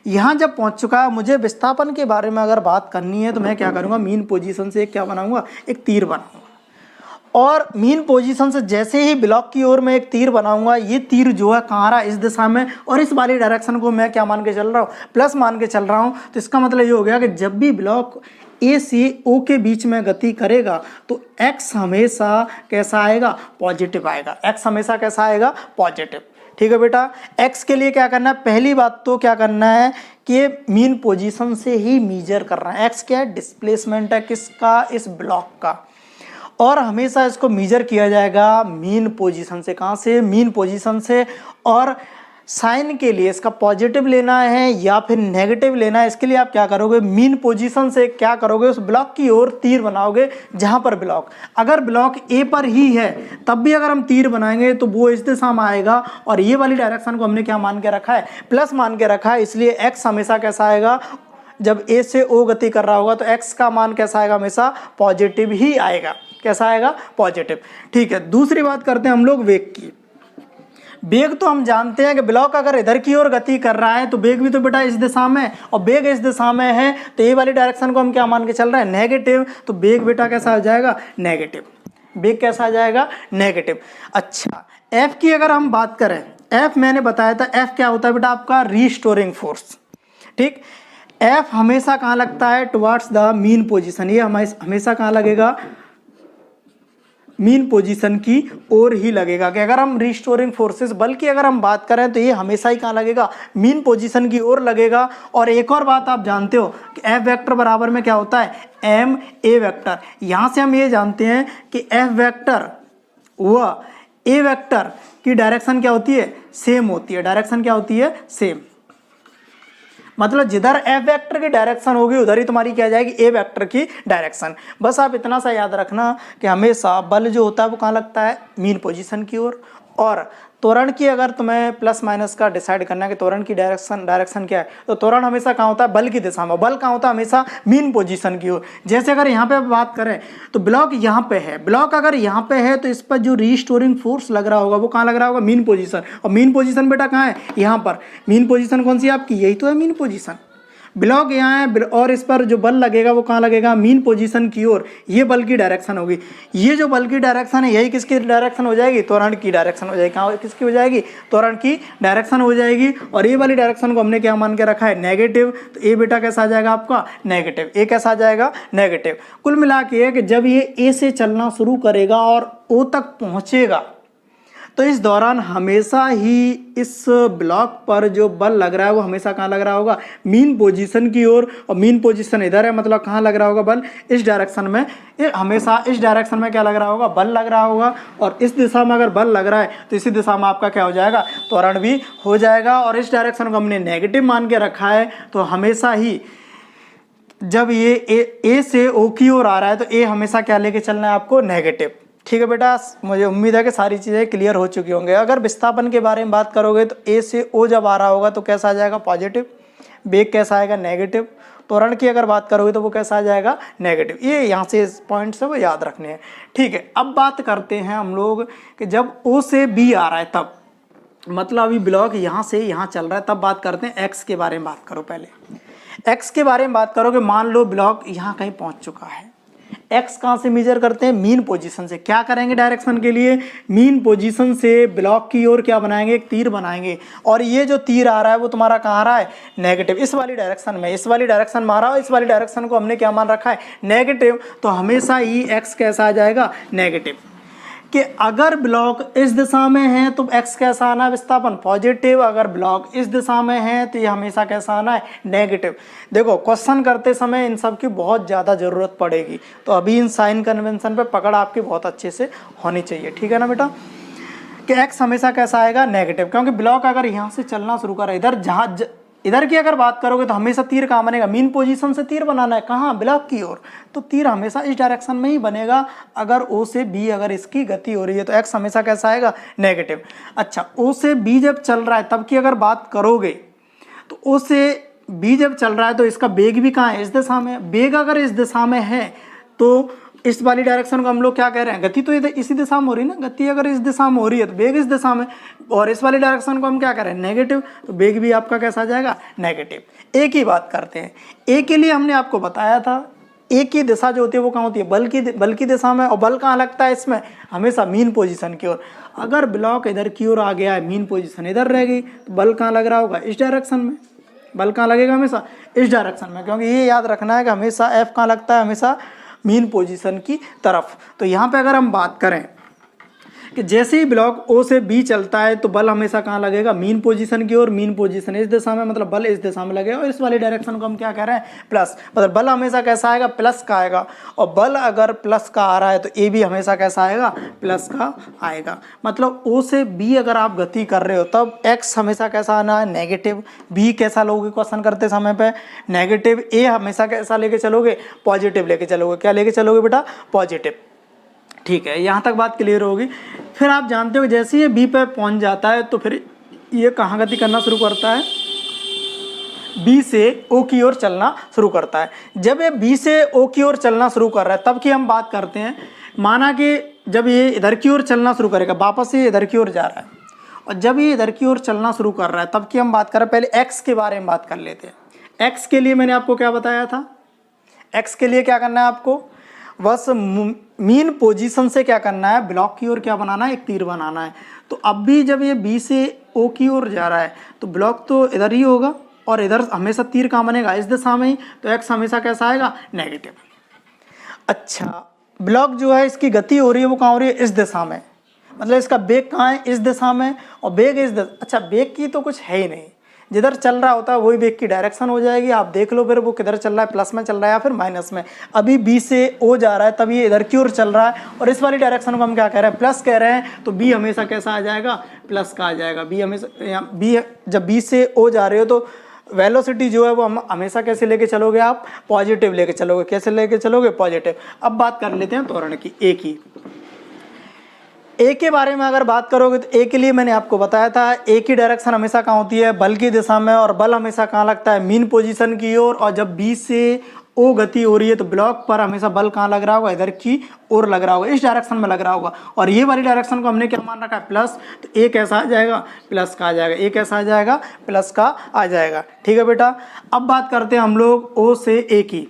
यहाँ जब पहुँच चुका है, मुझे विस्थापन के बारे में अगर बात करनी है तो मैं क्या करूँगा, मीन पोजीशन से क्या बनाऊँगा, एक तीर बनाऊँगा। और मीन पोजीशन से जैसे ही ब्लॉक की ओर मैं एक तीर बनाऊँगा, ये तीर जो है कहाँ आ रहा है, इस दिशा में, और इस वाली डायरेक्शन को मैं क्या मान के चल रहा हूँ, प्लस मान के चल रहा हूँ। तो इसका मतलब ये हो गया कि जब भी ब्लॉक ए से ओ के बीच में गति करेगा तो एक्स हमेशा कैसा आएगा, पॉजिटिव आएगा। एक्स हमेशा कैसा आएगा, पॉजिटिव। ठीक है बेटा, एक्स के लिए क्या करना है, पहली बात तो क्या करना है कि मीन पोजीशन से ही मेजर करना है। एक्स क्या है, डिस्प्लेसमेंट है किसका, इस ब्लॉक का, और हमेशा इसको मेजर किया जाएगा मीन पोजीशन से। कहाँ से, मीन पोजीशन से। और साइन के लिए इसका पॉजिटिव लेना है या फिर नेगेटिव लेना है, इसके लिए आप क्या करोगे, मीन पोजीशन से क्या करोगे, उस ब्लॉक की ओर तीर बनाओगे जहां पर ब्लॉक, अगर ब्लॉक ए पर ही है तब भी अगर हम तीर बनाएंगे तो वो इस दिशा में आएगा, और ये वाली डायरेक्शन को हमने क्या मान के रखा है, प्लस मान के रखा है। इसलिए एक्स हमेशा कैसा आएगा, जब ए से ओ गति कर रहा होगा तो एक्स का मान कैसा आएगा, हमेशा पॉजिटिव ही आएगा। कैसा आएगा, पॉजिटिव। ठीक है, दूसरी बात करते हैं हम लोग वेग की। वेग तो हम जानते हैं कि ब्लॉक अगर इधर की ओर गति कर रहा है तो वेग भी तो बेटा इस दिशा में, और वेग इस दिशा में है तो ये वाली डायरेक्शन को हम क्या मान के चल रहे हैं, नेगेटिव। तो वेग बेटा कैसा हो जाएगा, नेगेटिव। वेग कैसा आ जाएगा, नेगेटिव। अच्छा, एफ की अगर हम बात करें, एफ मैंने बताया था, एफ क्या होता है बेटा, आपका रीस्टोरिंग फोर्स। ठीक, एफ हमेशा कहाँ लगता है, टुवर्ड्स द मीन पोजीशन। ये हमेशा कहाँ लगेगा, मीन पोजीशन की ओर ही लगेगा। कि अगर हम रिस्टोरिंग फोर्सेस, बल्कि अगर हम बात करें तो ये हमेशा ही कहाँ लगेगा, मीन पोजीशन की ओर लगेगा। और एक और बात आप जानते हो कि एफ वेक्टर बराबर में क्या होता है, एम ए वेक्टर। यहाँ से हम ये जानते हैं कि एफ वेक्टर व ए वेक्टर की डायरेक्शन क्या होती है, सेम होती है। डायरेक्शन क्या होती है, सेम। मतलब जिधर एफ वेक्टर की डायरेक्शन होगी उधर ही तुम्हारी क्या जाएगी, ए वेक्टर की डायरेक्शन। बस आप इतना सा याद रखना कि हमेशा बल जो होता है वो कहाँ लगता है, मीन पोजीशन की ओर। और त्वरण की अगर तुम्हें प्लस माइनस का डिसाइड करना है कि त्वरण की डायरेक्शन क्या है, तो त्वरण हमेशा कहाँ होता है, बल की दिशा में। बल कहाँ होता है, हमेशा मीन पोजीशन की ओर। जैसे अगर यहाँ पे बात करें तो ब्लॉक यहाँ पे है, ब्लॉक अगर यहाँ पे है तो इस पर जो रीस्टोरिंग फोर्स लग रहा होगा वो कहाँ लग रहा होगा, मीन पोजीशन। और मीन पोजीशन बेटा कहाँ है, यहाँ पर। मीन पोजीशन कौन सी है आपकी, यही तो है मीन पोजीशन। ब्लॉक यहाँ है और इस पर जो बल लगेगा वो कहाँ लगेगा, मीन पोजीशन की ओर। ये बल की डायरेक्शन होगी। ये जो बल की डायरेक्शन है यही किसकी डायरेक्शन हो जाएगी, त्वरण की डायरेक्शन हो जाएगी। कहाँ किसकी हो जाएगी, त्वरण की डायरेक्शन हो जाएगी। और ये वाली डायरेक्शन को हमने क्या मान के रखा है, नेगेटिव। तो ए बेटा कैसा आ जाएगा आपका, नेगेटिव। ए कैसा आ जाएगा, नेगेटिव। कुल मिला के कि जब ये ए से चलना शुरू करेगा और ओ तक पहुंचेगा तो इस दौरान हमेशा ही इस ब्लॉक पर जो बल लग रहा है वो हमेशा कहाँ लग रहा होगा, मीन पोजीशन की ओर। और मीन पोजीशन इधर है, मतलब कहाँ लग रहा होगा बल, इस डायरेक्शन में। हमेशा इस डायरेक्शन में क्या लग रहा होगा, बल लग रहा होगा। और इस दिशा में अगर बल लग रहा है तो इसी दिशा में आपका क्या हो जाएगा, त्वरण भी हो जाएगा। और इस डायरेक्शन को हमने नेगेटिव मान के रखा है। तो हमेशा ही जब ये ए से ओ की ओर आ रहा है तो ए हमेशा क्या लेके चलना है आपको, नेगेटिव। ठीक है बेटा, मुझे उम्मीद है कि सारी चीज़ें क्लियर हो चुकी होंगे। अगर विस्थापन के बारे में बात करोगे तो ए से ओ जब आ रहा होगा तो कैसा आ जाएगा, पॉजिटिव। वेग कैसा आएगा, नेगेटिव। त्वरण की अगर बात करोगे तो वो कैसा आ जाएगा, नेगेटिव। ये यहाँ से इस पॉइंट से वो याद रखने हैं। ठीक है, अब बात करते हैं हम लोग कि जब ओ से बी आ रहा है तब, मतलब अभी ब्लॉक यहाँ से यहाँ चल रहा है, तब बात करते हैं एक्स के बारे में। बात करो पहले एक्स के बारे में बात करोगे। मान लो ब्लॉक यहाँ कहीं पहुँच चुका है। एक्स कहाँ से मेजर करते हैं, मीन पोजीशन से। क्या करेंगे डायरेक्शन के लिए, मीन पोजीशन से ब्लॉक की ओर क्या बनाएंगे, एक तीर बनाएंगे। और ये जो तीर आ रहा है वो तुम्हारा कहाँ आ रहा है, नेगेटिव, इस वाली डायरेक्शन में। इस वाली डायरेक्शन में आ रहा है, इस वाली डायरेक्शन को हमने क्या मान रखा है, नेगेटिव। तो हमेशा ही एक्स कैसा आ जाएगा, नेगेटिव। कि अगर ब्लॉक इस दिशा में है तो एक्स कैसा आना है, विस्थापन पॉजिटिव। अगर ब्लॉक इस दिशा में है तो ये हमेशा कैसा आना है, नेगेटिव। देखो क्वेश्चन करते समय इन सब की बहुत ज़्यादा ज़रूरत पड़ेगी, तो अभी इन साइन कन्वेंशन पे पकड़ आपकी बहुत अच्छे से होनी चाहिए। ठीक है ना बेटा, कि एक्स हमेशा कैसा आएगा, नेगेटिव। क्योंकि ब्लॉक अगर यहाँ से चलना शुरू करे, इधर की अगर बात करोगे तो हमेशा तीर कहाँ बनेगा, मीन पोजीशन से तीर बनाना है, कहाँ, ब्लॉक की ओर। तो तीर हमेशा इस डायरेक्शन में ही बनेगा। अगर ओ से बी अगर इसकी गति हो रही है तो एक्स हमेशा कैसा आएगा, नेगेटिव। अच्छा, ओ से बी जब चल रहा है तब की अगर बात करोगे तो ओ से बी जब चल रहा है तो इसका वेग भी कहाँ है, इस दिशा में। वेग अगर इस दिशा में है तो इस वाली डायरेक्शन को हम लोग क्या कह रहे हैं, गति तो इधर इसी दिशा में हो रही है ना। गति अगर इस दिशा में हो रही है तो वेग इस दिशा में, और इस वाली डायरेक्शन को हम क्या कह रहे हैं, नेगेटिव। तो वेग भी आपका कैसा आ जाएगा, नेगेटिव। ए की बात करते हैं। ए के लिए हमने आपको बताया था, ए की दिशा जो होती है वो कहाँ होती है, बल की दिशा में। और बल कहाँ लगता है इसमें, हमेशा मीन पोजीशन की ओर। अगर ब्लॉक इधर की ओर आ गया है, मीन पोजीशन इधर रह गई, तो बल कहाँ लग रहा होगा, इस डायरेक्शन में। बल कहाँ लगेगा, हमेशा इस डायरेक्शन में। क्योंकि ये याद रखना है कि हमेशा एफ कहाँ लगता है, हमेशा मीन पोजीशन की तरफ। तो यहाँ पे अगर हम बात करें कि जैसे ही ब्लॉक ओ से बी चलता है तो बल हमेशा कहाँ लगेगा, मीन पोजीशन की ओर। मीन पोजीशन इस दिशा में, मतलब बल इस दिशा में लगेगा। और इस वाली डायरेक्शन को हम क्या कह रहे हैं, प्लस। मतलब बल हमेशा कैसा आएगा, प्लस का आएगा। और बल अगर प्लस का आ रहा है तो ए भी हमेशा कैसा आएगा, प्लस का आएगा। मतलब ओ से बी अगर आप गति कर रहे हो तब एक्स हमेशा कैसा आना है, नेगेटिव। बी कैसा लोगे क्वेश्चन करते समय पे, नेगेटिव। ए हमेशा कैसा लेके चलोगे, पॉजिटिव लेके चलोगे। क्या लेके चलोगे बेटा, पॉजिटिव। ठीक है, यहाँ तक बात क्लियर होगी। फिर आप जानते हो जैसे ये बी पे पहुँच जाता है तो फिर ये कहाँ गति करना शुरू करता है, बी से ओ की ओर चलना शुरू करता है। जब ये बी से ओ की ओर चलना शुरू कर रहा है तब की हम बात करते हैं। माना कि जब ये इधर की ओर चलना शुरू करेगा, वापस ये इधर की ओर जा रहा है, और जब ये इधर की ओर चलना शुरू कर रहा है तब की हम बात कर रहे हैं। पहले एक्स के बारे में बात कर लेते हैं। एक्स के लिए मैंने आपको क्या बताया था, एक्स के लिए क्या करना है आपको, बस मीन पोजीशन से क्या करना है, ब्लॉक की ओर क्या बनाना है, एक तीर बनाना है। तो अब भी जब ये बी से ओ की ओर जा रहा है तो ब्लॉक तो इधर ही होगा, और इधर हमेशा तीर कहाँ बनेगा, इस दिशा में ही। तो एक्स हमेशा कैसा आएगा, नेगेटिव। अच्छा, ब्लॉक जो है इसकी गति हो रही है वो कहाँ हो रही है, इस दिशा में। मतलब इसका वेग कहाँ है, इस दिशा में। और वेग इस अच्छा, वेग की तो कुछ है ही नहीं, जिधर चल रहा होता है वही वेग की डायरेक्शन हो जाएगी। आप देख लो फिर वो किधर चल रहा है, प्लस में चल रहा है या फिर माइनस में। अभी बी से ओ जा रहा है तब ये इधर की ओर चल रहा है, और इस वाली डायरेक्शन को हम क्या कह रहे हैं, प्लस कह रहे हैं। तो बी हमेशा कैसा आ जाएगा, प्लस का आ जाएगा। बी हमेशा बी, जब बी से ओ जा रहे हो तो वेलोसिटी जो है वो हम हमेशा कैसे लेके चलोगे, आप पॉजिटिव लेके चलोगे। कैसे लेके चलोगे, पॉजिटिव। अब बात कर लेते हैं त्वरण की, ए की। ए के बारे में अगर बात करोगे तो ए के लिए मैंने आपको बताया था, ए की डायरेक्शन हमेशा कहाँ होती है, बल की दिशा में। और बल हमेशा कहाँ लगता है, मीन पोजीशन की ओर। और जब बी से ओ गति हो रही है तो ब्लॉक पर हमेशा बल कहाँ लग रहा होगा, इधर की ओर लग रहा होगा, इस डायरेक्शन में लग रहा होगा। और ये वाली डायरेक्शन को हमने क्या मान रखा है, प्लस, तो ए कैसा आ जाएगा, प्लस का आ जाएगा, ए कैसा आ जाएगा, प्लस का आ जाएगा। ठीक है बेटा। अब बात करते हैं हम लोग ओ से ए की,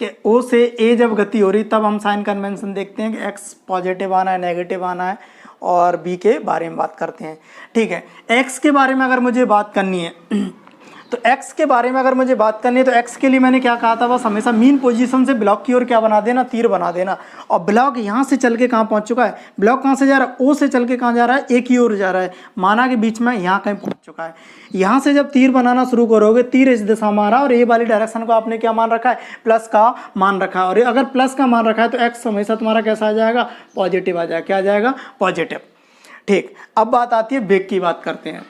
कि ओ से ए जब गति हो रही तब हम साइन कन्वेंशन देखते हैं कि एक्स पॉजिटिव आना है, नेगेटिव आना है, और बी के बारे में बात करते हैं। ठीक है, एक्स के बारे में अगर मुझे बात करनी है तो एक्स के बारे में अगर मुझे बात करनी है तो एक्स के लिए मैंने क्या कहा था, बस हमेशा मीन पोजीशन से ब्लॉक की ओर क्या बना देना, तीर बना देना। और ब्लॉक यहाँ से चल के कहाँ पहुँच चुका है, ब्लॉक कहाँ से जा रहा है, ओ से चल के कहाँ जा रहा है, ए की ओर जा रहा है, माना कि बीच में यहाँ कहीं पहुँच चुका है। यहाँ से जब तीर बनाना शुरू करोगे, तीर इस दिशा में आ रहा है और ए वाली डायरेक्शन को आपने क्या मान रखा है, प्लस का मान रखा है। और अगर प्लस का मान रखा है तो एक्स हमेशा तुम्हारा कैसा आ जाएगा, पॉजिटिव आ जाएगा। क्या आ जाएगा, पॉजिटिव। ठीक, अब बात आती है बेग की, बात करते हैं।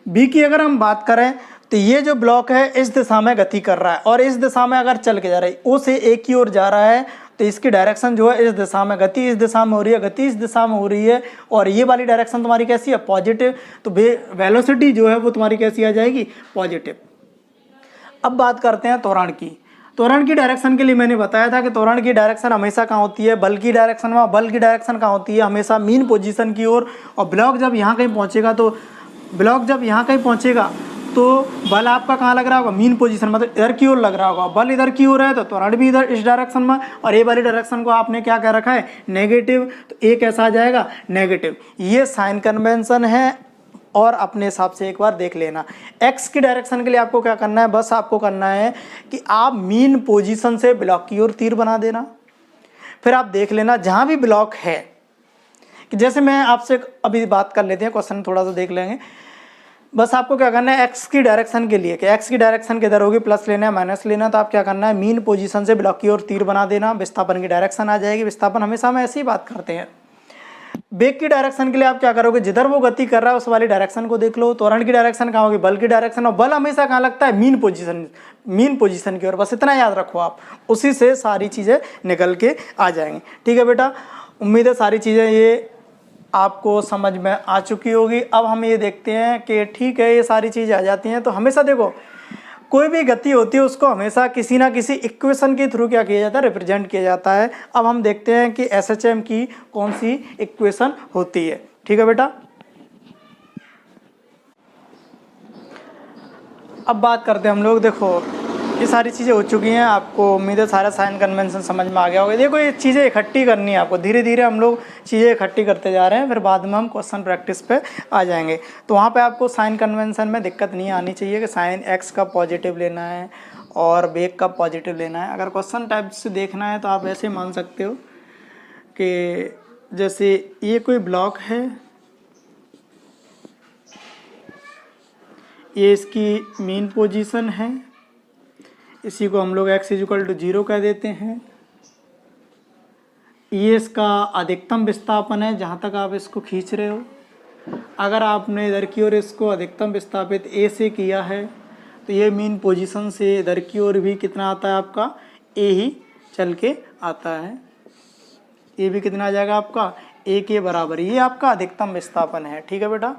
बी की अगर हम बात करें तो ये जो ब्लॉक है इस दिशा में गति कर रहा है और इस दिशा में अगर चल के जा रहा है, ओ से ए की ओर जा रहा है, तो इसकी डायरेक्शन जो है इस दिशा में, गति इस दिशा में हो रही है, गति इस दिशा में हो रही है, और ये वाली डायरेक्शन तुम्हारी कैसी है, पॉजिटिव। तो वेलोसिटी जो है वो तुम्हारी कैसी आ जाएगी, पॉजिटिव। अब बात करते हैं त्वरण की। त्वरण की डायरेक्शन के लिए मैंने बताया था कि त्वरण की डायरेक्शन हमेशा कहाँ होती है, बल की डायरेक्शन में। बल की डायरेक्शन कहाँ होती है, हमेशा मीन पोजीशन की ओर। और ब्लॉक जब यहाँ कहीं पहुँचेगा तो बल आपका कहाँ लग रहा होगा, मीन पोजीशन, मतलब इधर की ओर लग रहा होगा। बल इधर की ओर है तो त्वरण भी इधर इस डायरेक्शन में, और ए वाली डायरेक्शन को आपने क्या कह रखा है, नेगेटिव। तो ए कैसा आ जाएगा, नेगेटिव। ये साइन कन्वेंशन है और अपने हिसाब से एक बार देख लेना। एक्स की डायरेक्शन के लिए आपको क्या करना है, बस आपको करना है कि आप मीन पोजीशन से ब्लॉक की ओर तीर बना देना। फिर आप देख लेना जहाँ भी ब्लॉक है, कि जैसे मैं आपसे अभी बात कर लेते हैं, क्वेश्चन थोड़ा सा देख लेंगे। बस आपको क्या करना है, एक्स की डायरेक्शन के लिए, कि एक्स की डायरेक्शन किधर होगी, प्लस लेना है, माइनस लेना है, तो आप क्या करना है, मीन पोजीशन से ब्लॉक की ओर तीर बना देना। विस्थापन की डायरेक्शन आ जाएगी। विस्थापन हमेशा हम ऐसी ही बात करते हैं। बेग की डायरेक्शन के लिए आप क्या करोगे, जिधर वो गति कर रहा है उस वाली डायरेक्शन को देख लो। त्वरण की डायरेक्शन कहाँ होगी, बल की डायरेक्शन, और बल हमेशा कहाँ लगता है, मीन पोजीशन की ओर। बस इतना याद रखो आप, उसी से सारी चीज़ें निकल के आ जाएंगी। ठीक है बेटा, उम्मीद है सारी चीज़ें ये आपको समझ में आ चुकी होगी। अब हम ये देखते हैं कि ठीक है, ये सारी चीज़ें आ जाती हैं तो हमेशा देखो, कोई भी गति होती है उसको हमेशा किसी ना किसी इक्वेशन के थ्रू क्या किया जाता है, रिप्रेजेंट किया जाता है। अब हम देखते हैं कि एसएचएम की कौन सी इक्वेशन होती है। ठीक है बेटा, अब बात करते हैं हम लोग। देखो ये सारी चीज़ें हो चुकी हैं, आपको उम्मीद है सारा साइन कन्वेंशन समझ में आ गया होगा। देखो ये चीज़ें इकट्ठी करनी है आपको, धीरे धीरे हम लोग चीज़ें इकट्ठी करते जा रहे हैं, फिर बाद में हम क्वेश्चन प्रैक्टिस पे आ जाएंगे। तो वहाँ पे आपको साइन कन्वेंशन में दिक्कत नहीं आनी चाहिए कि साइन एक्स का पॉजिटिव लेना है और बेग का पॉजिटिव लेना है। अगर क्वेश्चन टाइप से देखना है तो आप ऐसे मान सकते हो कि जैसे ये कोई ब्लॉक है, ये इसकी मीन पोजीशन है, इसी को हम लोग x = 0 कह देते हैं। ये इसका अधिकतम विस्थापन है जहाँ तक आप इसको खींच रहे हो। अगर आपने इधर की ओर इसको अधिकतम विस्थापित a से किया है तो ये मीन पोजीशन से इधर की ओर भी कितना आता है आपका, a ही चल के आता है। ये भी कितना आ जाएगा आपका, a के बराबर। ये आपका अधिकतम विस्थापन है। ठीक है बेटा,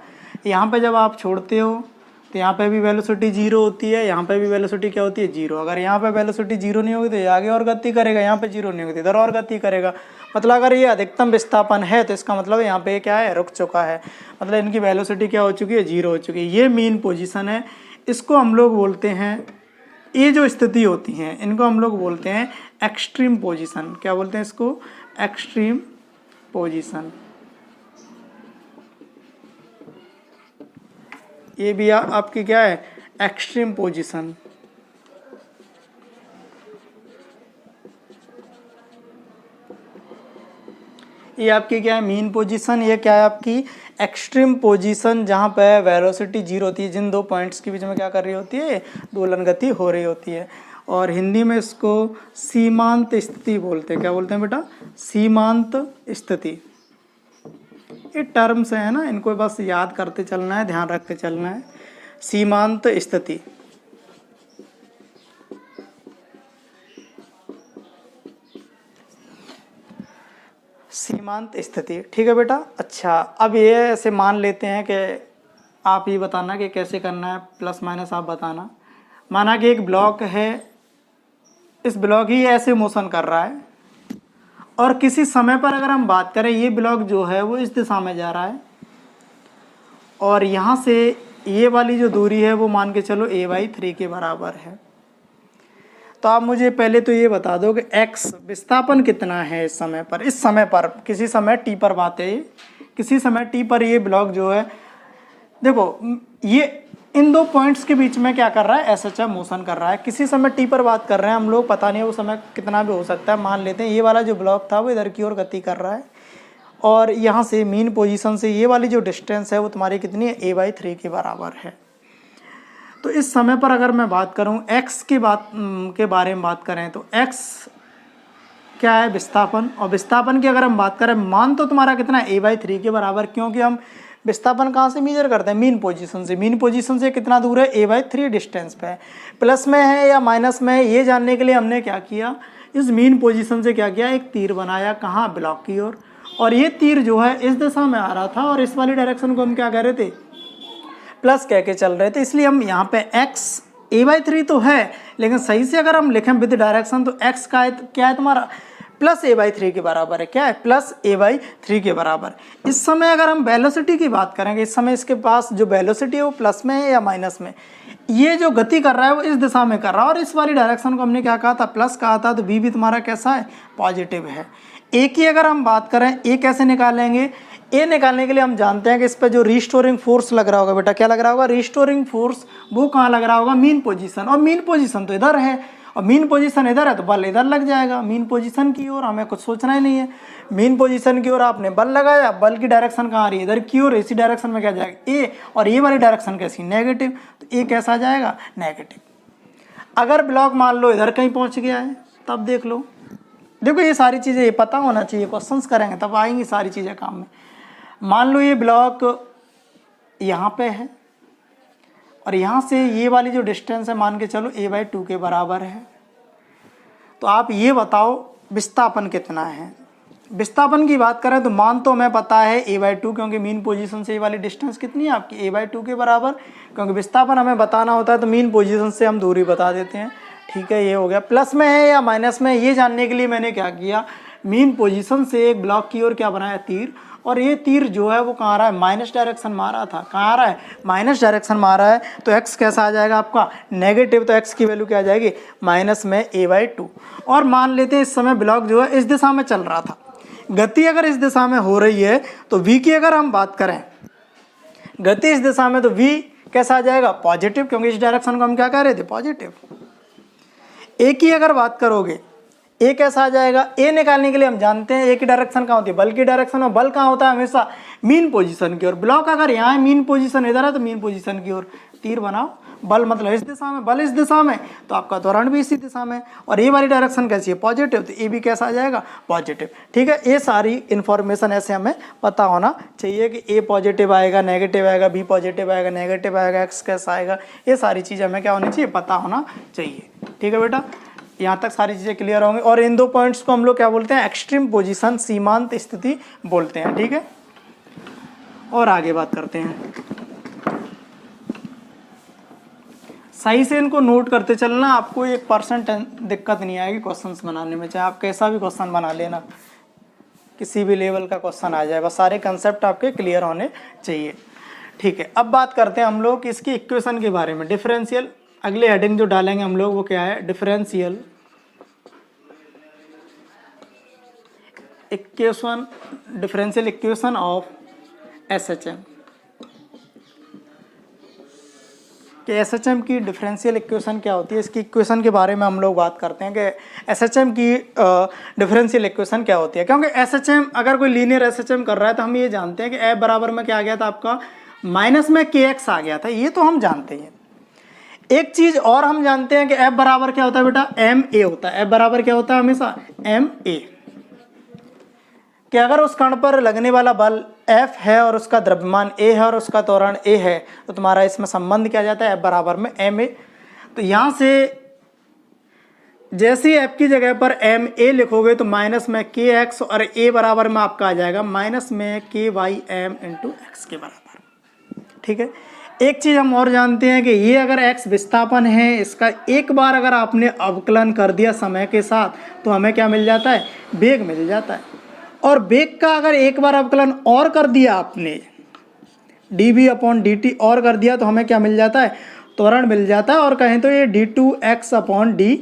यहाँ पे जब आप छोड़ते हो तो यहाँ पे भी वेलोसिटी 0 होती है, यहाँ पे भी वेलोसिटी क्या होती है, 0। अगर यहाँ पे वेलोसिटी 0 नहीं होगी तो ये आगे और गति करेगा, यहाँ पे 0 नहीं होगी तो इधर और गति करेगा। मतलब अगर ये अधिकतम विस्थापन है तो इसका मतलब यहाँ पे क्या है, रुक चुका है, मतलब इनकी वेलोसिटी क्या हो चुकी है, 0 हो चुकी है। ये मीन पोजीशन है, इसको हम लोग बोलते हैं, ये जो स्थिति होती हैं इनको हम लोग बोलते हैं एक्सट्रीम पोजीशन। क्या बोलते हैं इसको, एक्सट्रीम पोजीशन। ये भी आपकी क्या है, एक्सट्रीम पोजीशन। ये आपकी क्या है, मीन पोजीशन। ये क्या है आपकी, एक्सट्रीम पोजीशन, जहाँ पे वेलोसिटी 0 होती है। जिन दो पॉइंट्स के बीच में क्या कर रही होती है, दोलन गति हो रही होती है। और हिंदी में इसको सीमांत स्थिति बोलते हैं। क्या बोलते हैं बेटा, सीमांत स्थिति। ये टर्म्स है ना, इनको बस याद करते चलना है, ध्यान रखते चलना है। सीमांत स्थिति, सीमांत स्थिति। ठीक है बेटा। अच्छा, अब ये ऐसे मान लेते हैं कि आप ये बताना कि कैसे करना है, प्लस माइनस आप बताना। माना कि एक ब्लॉक है इस ब्लॉक ही ऐसे मोशन कर रहा है, और किसी समय पर अगर हम बात करें ये ब्लॉक जो है वो इस दिशा में जा रहा है, और यहाँ से ये वाली जो दूरी है वो मान के चलो a/3 के बराबर है। तो आप मुझे पहले तो ये बता दो कि x विस्थापन कितना है इस समय पर, किसी समय t पर बात है, किसी समय t पर ये ब्लॉक जो है, देखो ये इन दो पॉइंट्स के बीच में क्या कर रहा है, SHM मोशन कर रहा है। किसी समय t पर बात कर रहे हैं हम लोग, पता नहीं वो समय कितना भी हो सकता है, मान लेते हैं ये वाला जो ब्लॉक था वो इधर की ओर गति कर रहा है, और यहाँ से मीन पोजीशन से ये वाली जो डिस्टेंस है वो तुम्हारी कितनी है, a/3 के बराबर है। तो इस समय पर अगर मैं बात करूँ x के बारे में बात करें तो x क्या है, विस्थापन, और विस्थापन की अगर हम बात करें, मान तो तुम्हारा कितना है, a/3 के बराबर, क्योंकि हम विस्थापन कहाँ से मेजर करते हैं, मीन पोजीशन से। मीन पोजीशन से कितना दूर है, a/3 डिस्टेंस पे है, प्लस में है या माइनस में है, ये जानने के लिए हमने क्या किया, इस मीन पोजीशन से क्या किया, एक तीर बनाया, कहाँ, ब्लॉक की ओर, और ये तीर जो है इस दिशा में आ रहा था, और इस वाली डायरेक्शन को हम क्या कह रहे थे, प्लस कह के चल रहे थे, इसलिए हम यहाँ पे x a/3 तो है, लेकिन सही से अगर हम लिखें विद डायरेक्शन तो x का है, क्या है तुम्हारा, प्लस a/3 के बराबर है, क्या है, प्लस a/3 के बराबर। इस समय अगर हम वेलोसिटी की बात करेंगे, इस समय इसके पास जो वेलोसिटी है वो प्लस में है या माइनस में, ये जो गति कर रहा है वो इस दिशा में कर रहा है, और इस वाली डायरेक्शन को हमने क्या कहा था, प्लस कहा था, तो b भी तुम्हारा कैसा है, पॉजिटिव है। a की अगर हम बात करें, a कैसे निकालेंगे, ए निकालने के लिए हम जानते हैं कि इस पर जो रिस्टोरिंग फोर्स लग रहा होगा, बेटा क्या लग रहा होगा, रिस्टोरिंग फोर्स, वो कहाँ लग रहा होगा, मीन पोजीशन, और मीन पोजीशन तो इधर है, और मीन पोजीशन इधर है तो बल इधर लग जाएगा, मीन पोजीशन की ओर हमें कुछ सोचना ही नहीं है। मीन पोजीशन की ओर आपने बल लगाया, बल की डायरेक्शन कहाँ आ रही है, इधर की ओर, इसी डायरेक्शन में क्या जाएगा, ए, और ये वाली डायरेक्शन कैसी, नेगेटिव, तो ए कैसा आ जाएगा, नेगेटिव। अगर ब्लॉक मान लो इधर कहीं पहुँच गया है, तब देख लो, देखो ये सारी चीज़ें ये पता होना चाहिए, क्वेश्चंस करेंगे तब आएंगी सारी चीज़ें काम में। मान लो ये ब्लॉक यहाँ पे है, और यहाँ से ये वाली जो डिस्टेंस है मान के चलो a/2 के बराबर है, तो आप ये बताओ विस्थापन कितना है। विस्थापन की बात करें तो मान तो हमें पता है a/2, क्योंकि मीन पोजीशन से ये वाली डिस्टेंस कितनी है आपकी, a/2 के बराबर, क्योंकि विस्थापन हमें बताना होता है तो मीन पोजीशन से हम दूरी बता देते हैं, ठीक है, ये हो गया। प्लस में है या माइनस में, ये जानने के लिए मैंने क्या किया, मीन पोजीशन से एक ब्लॉक की ओर क्या बनाया, तीर, और ये तीर जो है वो कहाँ आ रहा है, माइनस डायरेक्शन में आ रहा था, कहाँ आ रहा है, माइनस डायरेक्शन में आ रहा है, तो x कैसा आ जाएगा आपका, नेगेटिव, तो x की वैल्यू क्या आ जाएगी, माइनस में a/2। और मान लेते हैं इस समय ब्लॉक जो है इस दिशा में चल रहा था, गति अगर इस दिशा में हो रही है तो v की अगर हम बात करें, गति इस दिशा में, तो v कैसा आ जाएगा, पॉजिटिव, क्योंकि इस डायरेक्शन को हम क्या कह रहे थे, पॉजिटिव। a की अगर बात करोगे, ए कैसा आ जाएगा, ए निकालने के लिए हम जानते हैं ए की डायरेक्शन कहाँ होती है, बल की डायरेक्शन, और बल कहाँ होता है हमेशा, मीन पोजीशन की ओर। ब्लॉक अगर यहाँ है, मीन पोजीशन इधर है, तो मीन पोजीशन की ओर तीर बनाओ, बल मतलब इस दिशा में, बल इस दिशा में, तो आपका त्वरण भी इसी दिशा में, और ए वाली डायरेक्शन कैसी है, पॉजिटिव, तो ए भी कैसा आ जाएगा, पॉजिटिव। ठीक है, ये सारी इन्फॉर्मेशन ऐसे हमें पता होना चाहिए कि ए पॉजिटिव आएगा, नेगेटिव आएगा, बी पॉजिटिव आएगा, नेगेटिव आएगा, एक्स कैसा आएगा, ये सारी चीज़ें हमें क्या होनी चाहिए, पता होना चाहिए। ठीक है बेटा, यहाँ तक सारी चीज़ें क्लियर होंगी। और इन दो पॉइंट्स को हम लोग क्या बोलते हैं, एक्सट्रीम पोजीशन, सीमांत स्थिति बोलते हैं। ठीक है, और आगे बात करते हैं, सही से इनको नोट करते चलना, आपको 1% दिक्कत नहीं आएगी क्वेश्चंस बनाने में, चाहे आप कैसा भी क्वेश्चन बना लेना, किसी भी लेवल का क्वेश्चन आ जाए, बस सारे कंसेप्ट आपके क्लियर होने चाहिए। ठीक है, अब बात करते हैं हम लोग इसकी इक्वेशन के बारे में, डिफरेंशियल। अगले हेडिंग जो डालेंगे हम लोग वो क्या है, differential equation, differential equation of SHM। कि SHM की डिफरेंशियल इक्वेशन क्या होती है, इसकी इक्वेशन के बारे में हम लोग बात करते हैं कि SHM की डिफरेंशियल इक्वेशन क्या होती है। क्योंकि SHM अगर कोई लीनियर SHM कर रहा है तो हम ये जानते हैं कि F बराबर में क्या आ गया था आपका, माइनस में KX आ गया था, ये तो हम जानते हैं। एक चीज़ और हम जानते हैं कि F बराबर क्या होता है बेटा, MA होता है। F बराबर क्या होता है हमेशा, MA, कि अगर उस कण पर लगने वाला बल F है और उसका द्रव्यमान A है और उसका त्वरण A है, तो तुम्हारा इसमें संबंध क्या जाता है, F बराबर में MA। तो यहाँ से जैसे ही F की जगह पर MA लिखोगे तो माइनस में KX, और A बराबर में आपका आ जाएगा माइनस में KYM इंटू एक्स के बराबर। ठीक है, एक चीज़ हम और जानते हैं कि ये अगर x विस्थापन है, इसका एक बार अगर आपने अवकलन कर दिया समय के साथ तो हमें क्या मिल जाता है, वेग मिल जाता है। और वेग का अगर एक बार अवकलन और कर दिया आपने dv/dt और कर दिया तो हमें क्या मिल जाता है, त्वरण मिल जाता है। और कहें तो ये d2x/dt²,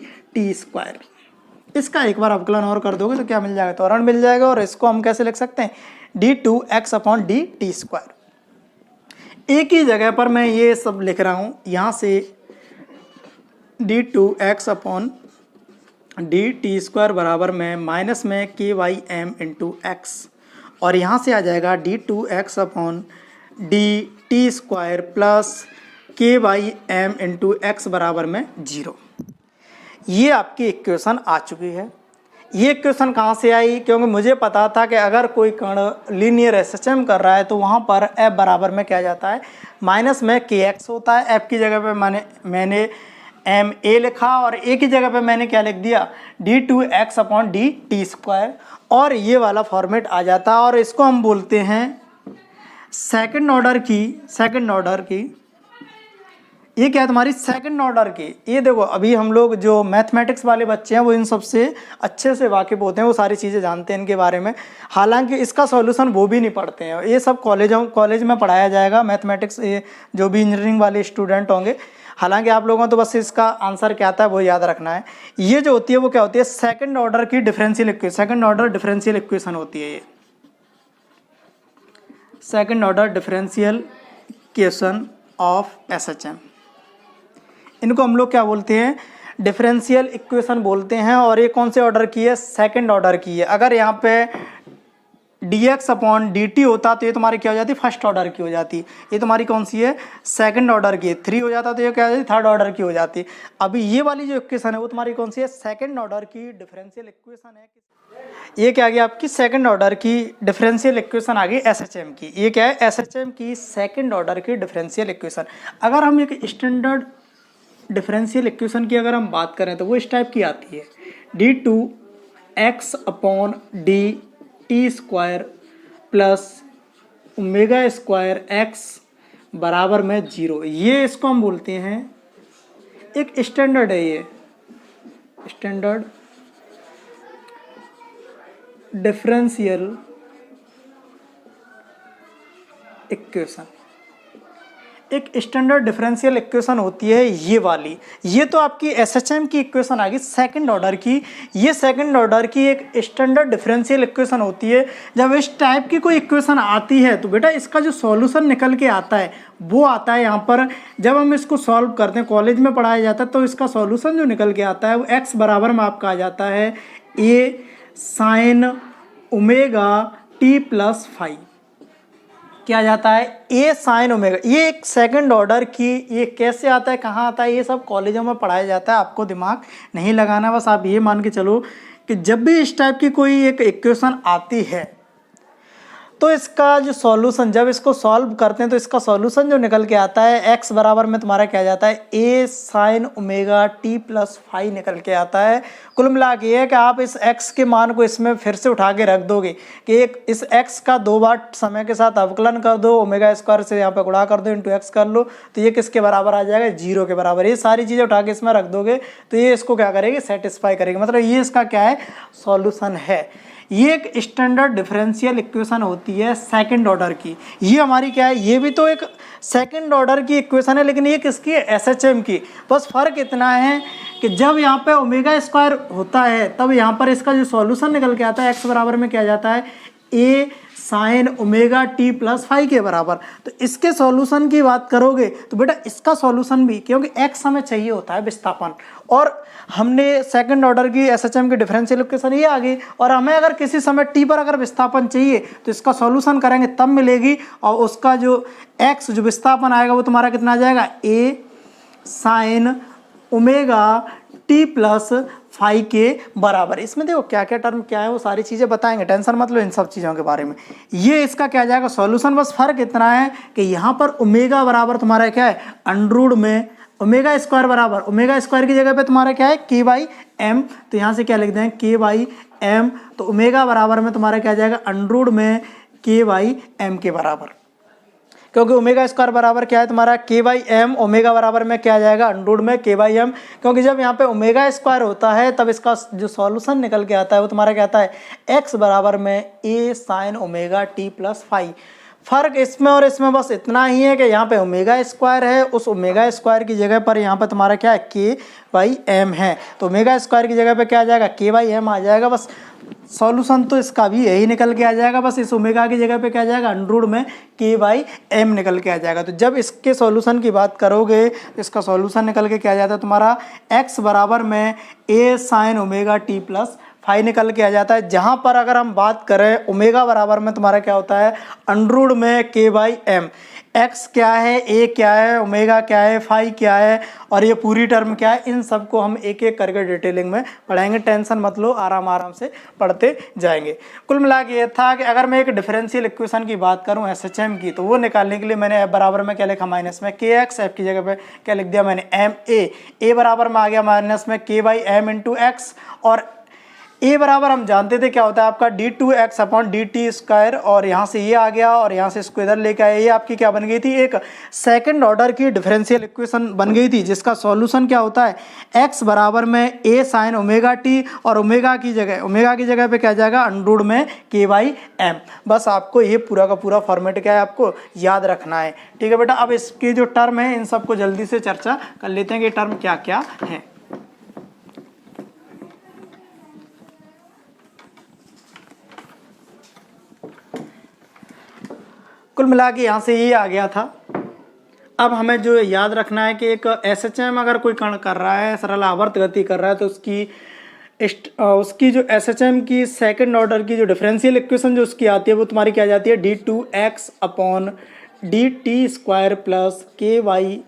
इसका एक बार अवकलन और कर दोगे तो क्या मिल जाएगा, त्वरण मिल जाएगा। और इसको हम कैसे लिख सकते हैं, d2x/dt²। एक ही जगह पर मैं ये सब लिख रहा हूँ, यहाँ से d2x/dt² बराबर में माइनस में k/m × x, और यहाँ से आ जाएगा d2x/dt² प्लस k/m × x बराबर में 0। ये आपकी इक्वेशन आ चुकी है। ये इक्वेशन कहाँ से आई, क्योंकि मुझे पता था कि अगर कोई कण लीनियर एसएचएम कर रहा है तो वहाँ पर f बराबर में क्या जाता है, माइनस में kx होता है। f की जगह पे मैंने ma लिखा और a की जगह पे मैंने क्या लिख दिया, d2x/dt², और ये वाला फॉर्मेट आ जाता है। और इसको हम बोलते हैं सेकंड ऑर्डर की ये क्या है, तुम्हारी सेकंड ऑर्डर की। ये देखो, अभी हम लोग जो मैथमेटिक्स वाले बच्चे हैं वो इन सबसे अच्छे से वाकिफ होते हैं, वो सारी चीज़ें जानते हैं इनके बारे में। हालांकि इसका सॉल्यूशन वो भी नहीं पढ़ते हैं, ये सब कॉलेज में पढ़ाया जाएगा मैथमेटिक्स, ये जो भी इंजीनियरिंग वाले स्टूडेंट होंगे। हालांकि आप लोगों को तो बस इसका आंसर क्या आता है वो याद रखना है। ये जो होती है वो क्या होती है, सेकेंड ऑर्डर की differential equation, second order differential equation होती है। ये second order differential equation of SHM, इनको हम लोग क्या बोलते हैं, डिफरेंशियल इक्वेशन बोलते हैं। और ये कौन से ऑर्डर की है, सेकंड ऑर्डर की है। अगर यहाँ पे dx/dt होता तो ये तुम्हारी क्या हो जाती, फर्स्ट ऑर्डर की हो जाती। ये तुम्हारी कौन सी है, सेकंड ऑर्डर की। 3 हो जाता तो ये क्या हो जाती, थर्ड ऑर्डर की हो जाती। अभी ये वाली जो इक्वेशन है वो तुम्हारी कौन सी है, सेकंड ऑर्डर की डिफरेंशियल इक्वेशन है। ये क्या आ गई आपकी, सेकंड ऑर्डर की डिफरेंशियल इक्वेशन आ गई एसएचएम की। ये क्या है, एसएचएम की सेकंड ऑर्डर की डिफरेंशियल इक्वेशन। अगर हम एक स्टैंडर्ड डिफरेंशियल इक्वेशन की अगर हम बात करें तो वो इस टाइप की आती है, d2x/dt² प्लस ω² x बराबर में 0। ये इसको हम बोलते हैं, एक स्टैंडर्ड है, ये स्टैंडर्ड डिफरेंशियल इक्वेशन, एक स्टैंडर्ड डिफरेंशियल इक्वेशन होती है ये वाली। ये तो आपकी एसएचएम की इक्वेशन आ गई सेकंड ऑर्डर की। ये सेकंड ऑर्डर की एक स्टैंडर्ड डिफरेंशियल इक्वेशन होती है। जब इस टाइप की कोई इक्वेशन आती है तो बेटा इसका जो सॉल्यूशन निकल के आता है वो आता है यहाँ पर। जब हम इसको सॉल्व करते हैं, कॉलेज में पढ़ाया जाता है, तो इसका सॉल्यूशन जो निकल के आता है वो x बराबर में आपका आ जाता है a sin ωt+φ। क्या जाता है, a sin ω। ये एक सेकंड ऑर्डर की, ये कैसे आता है, कहाँ आता है, ये सब कॉलेजों में पढ़ाया जाता है। आपको दिमाग नहीं लगाना, बस आप ये मान के चलो कि जब भी इस टाइप की कोई एक इक्वेशन आती है तो इसका जो सॉल्यूशन, जब इसको सॉल्व करते हैं तो इसका सॉल्यूशन जो निकल के आता है x बराबर में तुम्हारा क्या जाता है, a sin ωt+φ निकल के आता है। कुल मिला के ये है कि आप इस x के मान को इसमें फिर से उठा के रख दोगे कि एक इस x का 2 बार समय के साथ अवकलन कर दो, ω² से यहाँ पे गुणा कर दो, इंटू x कर लो, तो ये किसके बराबर आ जाएगा, 0 के बराबर। ये सारी चीज़ें उठा के इसमें रख दोगे तो ये इसको क्या करेगी, सेटिस्फाई करेगी। मतलब ये इसका क्या है, सॉल्यूशन है। ये एक स्टैंडर्ड डिफरेंशियल इक्वेशन होती है सेकंड ऑर्डर की। ये हमारी क्या है, ये भी तो एक सेकंड ऑर्डर की इक्वेशन है, लेकिन ये किसकी है, एसएचएम की। बस फर्क इतना है कि जब यहाँ पे ω² होता है तब यहाँ पर इसका जो सॉल्यूशन निकल के आता है x बराबर में क्या जाता है, a sin ωt+φ के बराबर। तो इसके सॉल्यूशन की बात करोगे तो बेटा इसका सॉल्यूशन भी, क्योंकि x हमें चाहिए होता है विस्थापन, और हमने सेकंड ऑर्डर की एसएचएम की डिफरेंशियल इक्वेशन ये आ गई, और हमें अगर किसी समय t पर अगर विस्थापन चाहिए तो इसका सॉल्यूशन करेंगे तब मिलेगी। और उसका जो x जो विस्थापन आएगा वो तुम्हारा कितना आ जाएगा, a sin ωt+φ के बराबर। इसमें देखो क्या क्या टर्म क्या है वो सारी चीज़ें बताएंगे, टेंशन मत लो इन सब चीज़ों के बारे में। ये इसका क्या जाएगा सॉल्यूशन। बस फर्क इतना है कि यहाँ पर ओमेगा बराबर तुम्हारा क्या है, अंडरूड में ω² बराबर, ω² की जगह पे तुम्हारा क्या है, k/m। तो यहाँ से क्या लिख दें, k/m। तो ओमेगा बराबर में तुम्हारा क्या जाएगा, अंडरूड में k/m के बराबर। क्योंकि ओमेगा स्क्वायर बराबर क्या है तुम्हारा के बाई एम, ओमेगा बराबर में क्या आ जाएगा अंडर में के बाई एम, क्योंकि जब यहाँ पे ओमेगा स्क्वायर होता है तब इसका जो सॉल्यूशन निकल के आता है वो तुम्हारा क्या आता है एक्स बराबर में a sine omega T plus phi. फर्क इसमें और इसमें बस इतना ही है कि यहाँ पे ओमेगा स्क्वायर है, उस ओमेगा स्क्वायर की जगह पर यहाँ पे तुम्हारा क्या है के बाई एम है, तो ओमेगा स्क्वायर की जगह पे क्या आ जाएगा के बाई एम आ जाएगा। बस सॉल्यूशन तो इसका भी यही निकल के आ जाएगा, बस इस ओमेगा की जगह पे क्या आ जाएगा अंडर में के बाई एम निकल के आ जाएगा। तो जब इसके सॉल्यूशन की बात करोगे तो इसका सॉल्यूशन निकल के क्या आ जाता है तुम्हारा एक्स बराबर में a sine omega T plus phi निकल के आ जाता है। जहाँ पर अगर हम बात करें ओमेगा बराबर में तुम्हारा क्या होता है अंडर में के बाई एम, एक्स क्या है, ए क्या है, ओमेगा क्या है, फाई क्या है और ये पूरी टर्म क्या है, इन सबको हम एक एक करके डिटेलिंग में पढ़ाएंगे। टेंशन मत लो, आराम आराम से पढ़ते जाएंगे। कुल मिला के ये था कि अगर मैं एक डिफरेंशियल इक्वेशन की बात करूं एसएचएम की, तो वो निकालने के लिए मैंने एफ बराबर में क्या लिखा माइनस में के एक्स, एफ की जगह पे क्या लिख दिया मैंने एम ए बराबर में आ गया माइनस में के बाई एम इंटू एक्स, और ए बराबर हम जानते थे क्या होता है आपका D two X upon D T square, और यहाँ से ये आ गया और यहाँ से इसको इधर लेके आए। ये आपकी क्या बन गई थी एक सेकंड ऑर्डर की डिफरेंशियल इक्वेशन बन गई थी, जिसका सॉल्यूशन क्या होता है एक्स बराबर में ए साइन ओमेगा टी और ओमेगा की जगह पे क्या जाएगा अंडर में के बाई एम। बस आपको ये पूरा का पूरा फॉर्मेट क्या है आपको याद रखना है। ठीक है बेटा, अब इसकी जो टर्म है इन सबको जल्दी से चर्चा कर लेते हैं कि टर्म क्या क्या है। कुल मिला के यहाँ से ये आ गया था। अब हमें जो याद रखना है कि एक एसएचएम अगर कोई कण कर रहा है, सरल आवर्त गति कर रहा है, तो उसकी जो एसएचएम की सेकंड ऑर्डर की जो डिफरेंशियल इक्वेशन जो उसकी आती है वो तुम्हारी क्या जाती है D two X upon D T square plus K by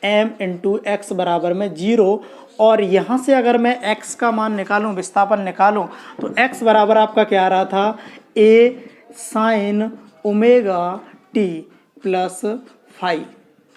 M into X बराबर में 0। और यहाँ से अगर मैं x का मान निकालूं, विस्थापन निकालूं, तो x बराबर आपका क्या आ रहा था a sine omega T plus phi,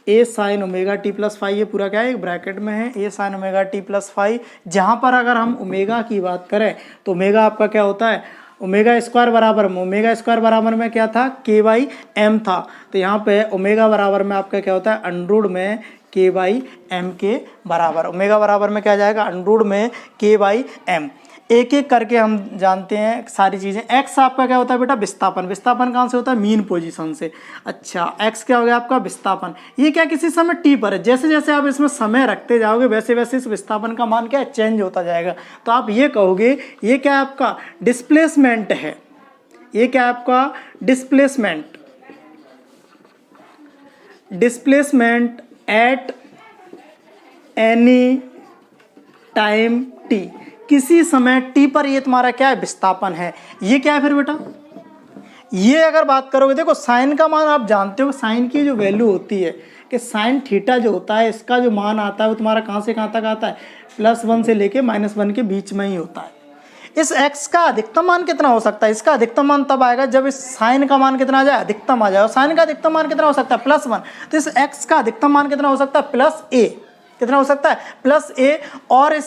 a sine omega T plus phi, ये पूरा क्या है एक ब्रैकेट में है a sine omega T plus phi. जहाँ पर अगर हम ओमेगा की बात करें तो ओमेगा आपका क्या होता है ओमेगा स्क्वायर बराबर में क्या था के बाई एम था, तो यहाँ पे ओमेगा बराबर में आपका क्या होता है अंडर में के बाई एम के बराबर, ओमेगा बराबर में क्या जाएगा अंडर में के बाई एम। एक एक करके हम जानते हैं सारी चीज़ें। x आपका क्या होता है बेटा विस्थापन कहाँ से होता है मीन पोजीशन से। अच्छा x क्या हो गया आपका विस्थापन, ये क्या किसी समय t पर है, जैसे जैसे आप इसमें समय रखते जाओगे वैसे वैसे इस विस्थापन का मान क्या है चेंज होता जाएगा। तो आप ये कहोगे ये क्या आपका डिस्प्लेसमेंट है, ये क्या आपका displacement at any time t, किसी समय t पर ये तुम्हारा क्या है विस्थापन है। ये क्या है फिर बेटा, ये अगर बात करोगे देखो साइन का मान आप जानते हो, साइन की जो वैल्यू होती है कि साइन थीटा जो होता है इसका जो मान आता है वो तुम्हारा कहाँ से कहाँ तक आता है +1 से लेके -1 के बीच में ही होता है। इस x का अधिकतम मान कितना हो सकता है, इसका अधिकतम मान तब आएगा जब इस साइन का मान कितना आ जाए अधिकतम आ जाए, और साइन का अधिकतम मान कितना हो सकता है +1, तो इस x का अधिकतम मान कितना हो सकता है +a, कितना हो सकता है +a। और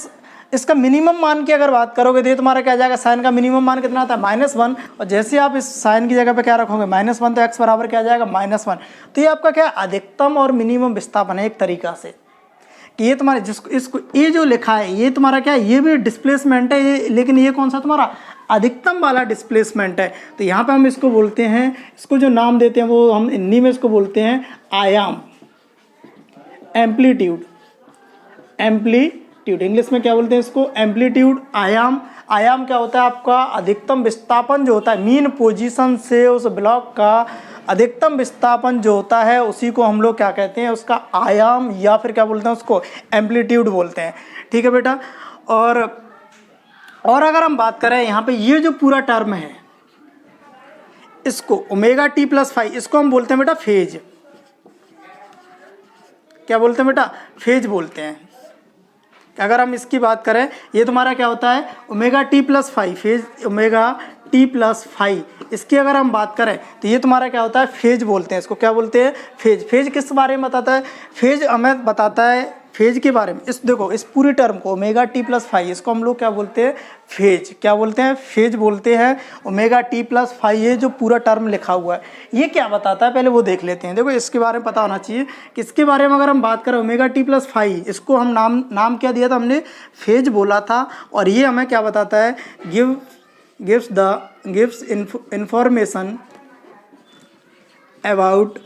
इसका मिनिमम मान की अगर बात करोगे तो ये तुम्हारा क्या जाएगा साइन का मिनिमम मान कितना आता है -1, और जैसे आप इस साइन की जगह पे क्या रखोगे -1 तो x बराबर क्या जाएगा -1। तो ये आपका क्या अधिकतम और मिनिमम विस्थापन है एक तरीका से कि ये तुम्हारे जिसको इसको ये जो लिखा है ये तुम्हारा क्या है ये भी डिस्प्लेसमेंट है ये, लेकिन ये कौन सा तुम्हारा अधिकतम वाला डिस्प्लेसमेंट है। तो यहाँ पे हम इसको बोलते हैं, इसको जो नाम देते हैं वो हम हिंदी में इसको बोलते हैं आयाम, एम्पलीट्यूड, इंग्लिश में क्या बोलते हैं इसको एम्पलीट्यूड, आयाम। आयाम क्या होता है आपका अधिकतम विस्थापन जो होता है मीन पोजीशन से उस ब्लॉक का अधिकतम विस्थापन जो होता है उसी को हम लोग क्या कहते हैं उसका आयाम, या फिर क्या बोलते हैं उसको एम्पलीट्यूड बोलते हैं। ठीक है बेटा, और अगर हम बात करें यहाँ पे ये जो पूरा टर्म है इसको ओमेगा टी प्लस फाई, इसको हम बोलते हैं बेटा फेज। क्या बोलते हैं बेटा फेज बोलते हैं। अगर हम इसकी बात करें ये तुम्हारा क्या होता है omega T plus phi, phase omega T plus phi, इसकी अगर हम बात करें तो ये तुम्हारा क्या होता है फेज बोलते हैं इसको। क्या बोलते हैं फेज। फेज किस बारे में बताता है, फेज हमें बताता है फेज के बारे में, इस देखो इस पूरी टर्म को ओमेगा टी प्लस फाइव, इसको हम लोग क्या बोलते हैं, फेज, क्या बोलते हैं, फेज बोलते हैं। ओमेगा टी प्लस फाइव ये जो पूरा टर्म लिखा हुआ है ये क्या बताता है, पहले वो देख लेते हैं। देखो इसके बारे में पता होना चाहिए कि इसके बारे में अगर हम बात करें ओमेगा टी प्लस फाइव, इसको हम नाम क्या दिया था हमने, फेज बोला था। और ये हमें क्या बताता है, gives information about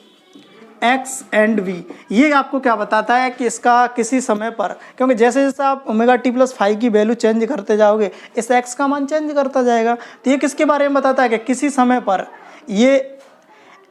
X and V. ये आपको क्या बताता है कि इसका किसी समय पर, क्योंकि जैसे जैसे आप ओमेगा टी प्लस फाइव की वैल्यू चेंज करते जाओगे इस एक्स का मान चेंज करता जाएगा। तो ये किसके बारे में बताता है कि किसी समय पर ये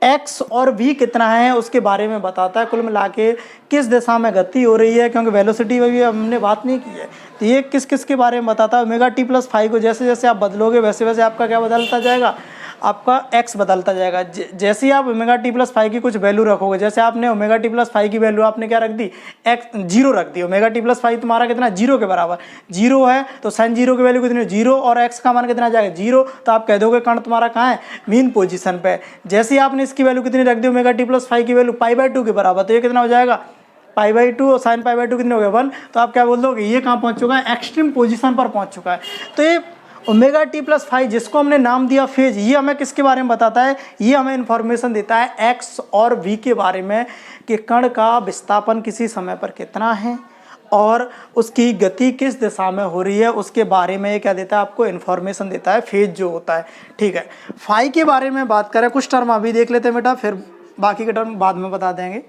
एक्स और वी कितना है उसके बारे में बताता है। कुल मिला के किस दिशा में गति हो रही है, क्योंकि वेलोसिटी में भी हमने बात नहीं की है। तो ये किस किस के बारे में बताता है, ओमेगा टी प्लस फाइव को जैसे जैसे आप बदलोगे वैसे वैसे आपका क्या बदलता जाएगा, आपका एक्स बदलता जाएगा। जैसे ही आप ओमेगा टी प्लस फाइव की कुछ वैल्यू रखोगे, जैसे आपने ओमेगा टी प्लस फाइव की वैल्यू आपने क्या रख दी, एक्स जीरो रख दी। ओमेगा टी प्लस फाइव तुम्हारा कितना, जीरो के बराबर, जीरो है तो साइन जीरो की वैल्यू कितनी, जीरो, और एक्स का मान कितना जाएगा, जीरो। तो आप कह दोगे कण तुम्हारा कहाँ है, मीन पोजीशन पे। जैसे ही आपने इसकी वैल्यू कितनी रख दी, ओमेगा टी प्लस फाइव की वैल्यू पाई बाई टू के बराबर, तो ये कितना हो जाएगा, पाई बाई टू, और साइन पाई बाई टू कितने हो गए, 1। तो आप क्या बोल दोगे, ये कहाँ पहुँच चुका है, एक्सट्रीम पोजीशन पर पहुँच चुका है। तो ये ओमेगा टी प्लस फाइव जिसको हमने नाम दिया फेज, ये हमें किसके बारे में बताता है, ये हमें इंफॉर्मेशन देता है एक्स और वी के बारे में कि कण का विस्थापन किसी समय पर कितना है और उसकी गति किस दिशा में हो रही है, उसके बारे में ये क्या देता है, आपको इन्फॉर्मेशन देता है फेज जो होता है। ठीक है, फाइव के बारे में बात करें, कुछ टर्म अभी देख लेते हैं बेटा, फिर बाकी के टर्म बाद में बता देंगे।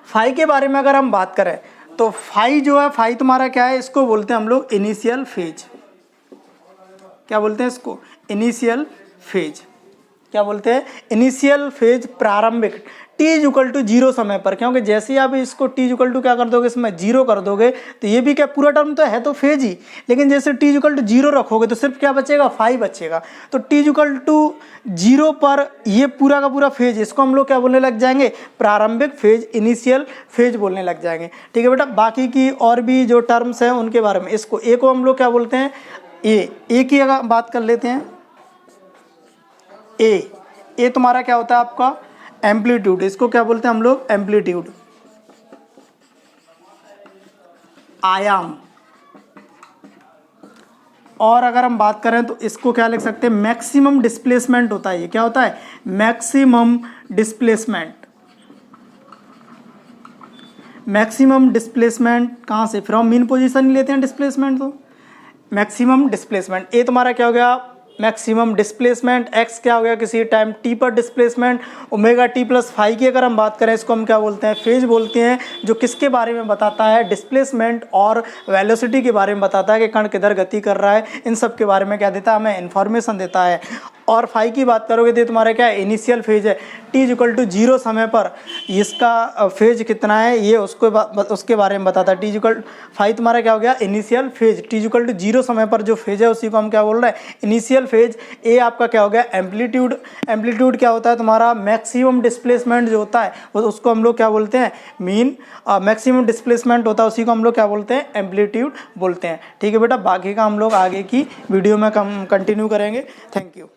फाइव के बारे में अगर हम बात करें तो फाइव जो है, फाइव तुम्हारा क्या है, इसको बोलते हैं हम लोग इनिशियल फेज। क्या बोलते हैं इसको, इनिशियल फेज। क्या बोलते हैं, इनिशियल फेज, प्रारंभिक, टी इक्वल टू जीरो समय पर। क्योंकि जैसे ही आप इसको टी इक्वल टू क्या कर दोगे, इसमें जीरो कर दोगे, तो ये भी क्या पूरा टर्म तो है तो फेज ही, लेकिन जैसे टी इक्वल टू जीरो रखोगे तो सिर्फ क्या बचेगा, फाइव बचेगा। तो टी इक्वल टू जीरो पर ये पूरा का पूरा फेज, इसको हम लोग क्या बोलने लग जाएंगे, प्रारंभिक फेज, इनिशियल फेज बोलने लग जाएंगे। ठीक है बेटा, बाकी की और भी जो टर्म्स हैं उनके बारे में, इसको ए को हम लोग क्या बोलते हैं, ए की अगर बात कर लेते हैं, ए तुम्हारा क्या होता है आपका, एम्पलीट्यूड। इसको क्या बोलते हैं हम लोग, एम्पलीट्यूड, आयाम। और अगर हम बात करें तो इसको क्या लिख सकते हैं, मैक्सिमम डिस्प्लेसमेंट होता है। ये क्या होता है, मैक्सिमम डिस्प्लेसमेंट। मैक्सिमम डिस्प्लेसमेंट कहाँ से, फ्रॉम मीन पोजीशन ही लेते हैं डिस्प्लेसमेंट, तो मैक्सिमम डिस्प्लेसमेंट। ए तुम्हारा क्या हो गया, मैक्सिमम डिस्प्लेसमेंट। एक्स क्या हो गया, किसी टाइम टी पर displacement. Omega T plus five की अगर हम बात करें, इसको हम क्या बोलते हैं, फेज बोलते हैं, जो किसके बारे में बताता है, डिस्प्लेसमेंट और वेलोसिटी के बारे में बताता है कि कण किधर गति कर रहा है, इन सब के बारे में क्या देता है, हमें इन्फॉर्मेशन देता है। और फाइव की बात करोगे तो तुम्हारा क्या है, इनिशियल फेज है, टी इक्वल टू जीरो समय पर इसका फेज कितना है, ये उसके बारे में बताता है। टी इक्वल फाइव तुम्हारा क्या हो गया, initial phase, T equal to zero समय पर जो फेज है उसी को हम क्या बोल रहे हैं, इनिशियल फेज। ए आपका क्या हो गया, एम्पलीट्यूड। एम्पलीट्यूड क्या होता है तुम्हारा, मैक्सिमम डिस्प्लेसमेंट जो होता है उसको हम लोग क्या बोलते हैं, मीन। मैक्सिमम डिस्प्लेसमेंट होता है उसी को हम लोग क्या बोलते हैं, एम्पलीट्यूड बोलते हैं। ठीक है बेटा, बाकी का हम लोग आगे की वीडियो में कंटिन्यू करेंगे। Thank you.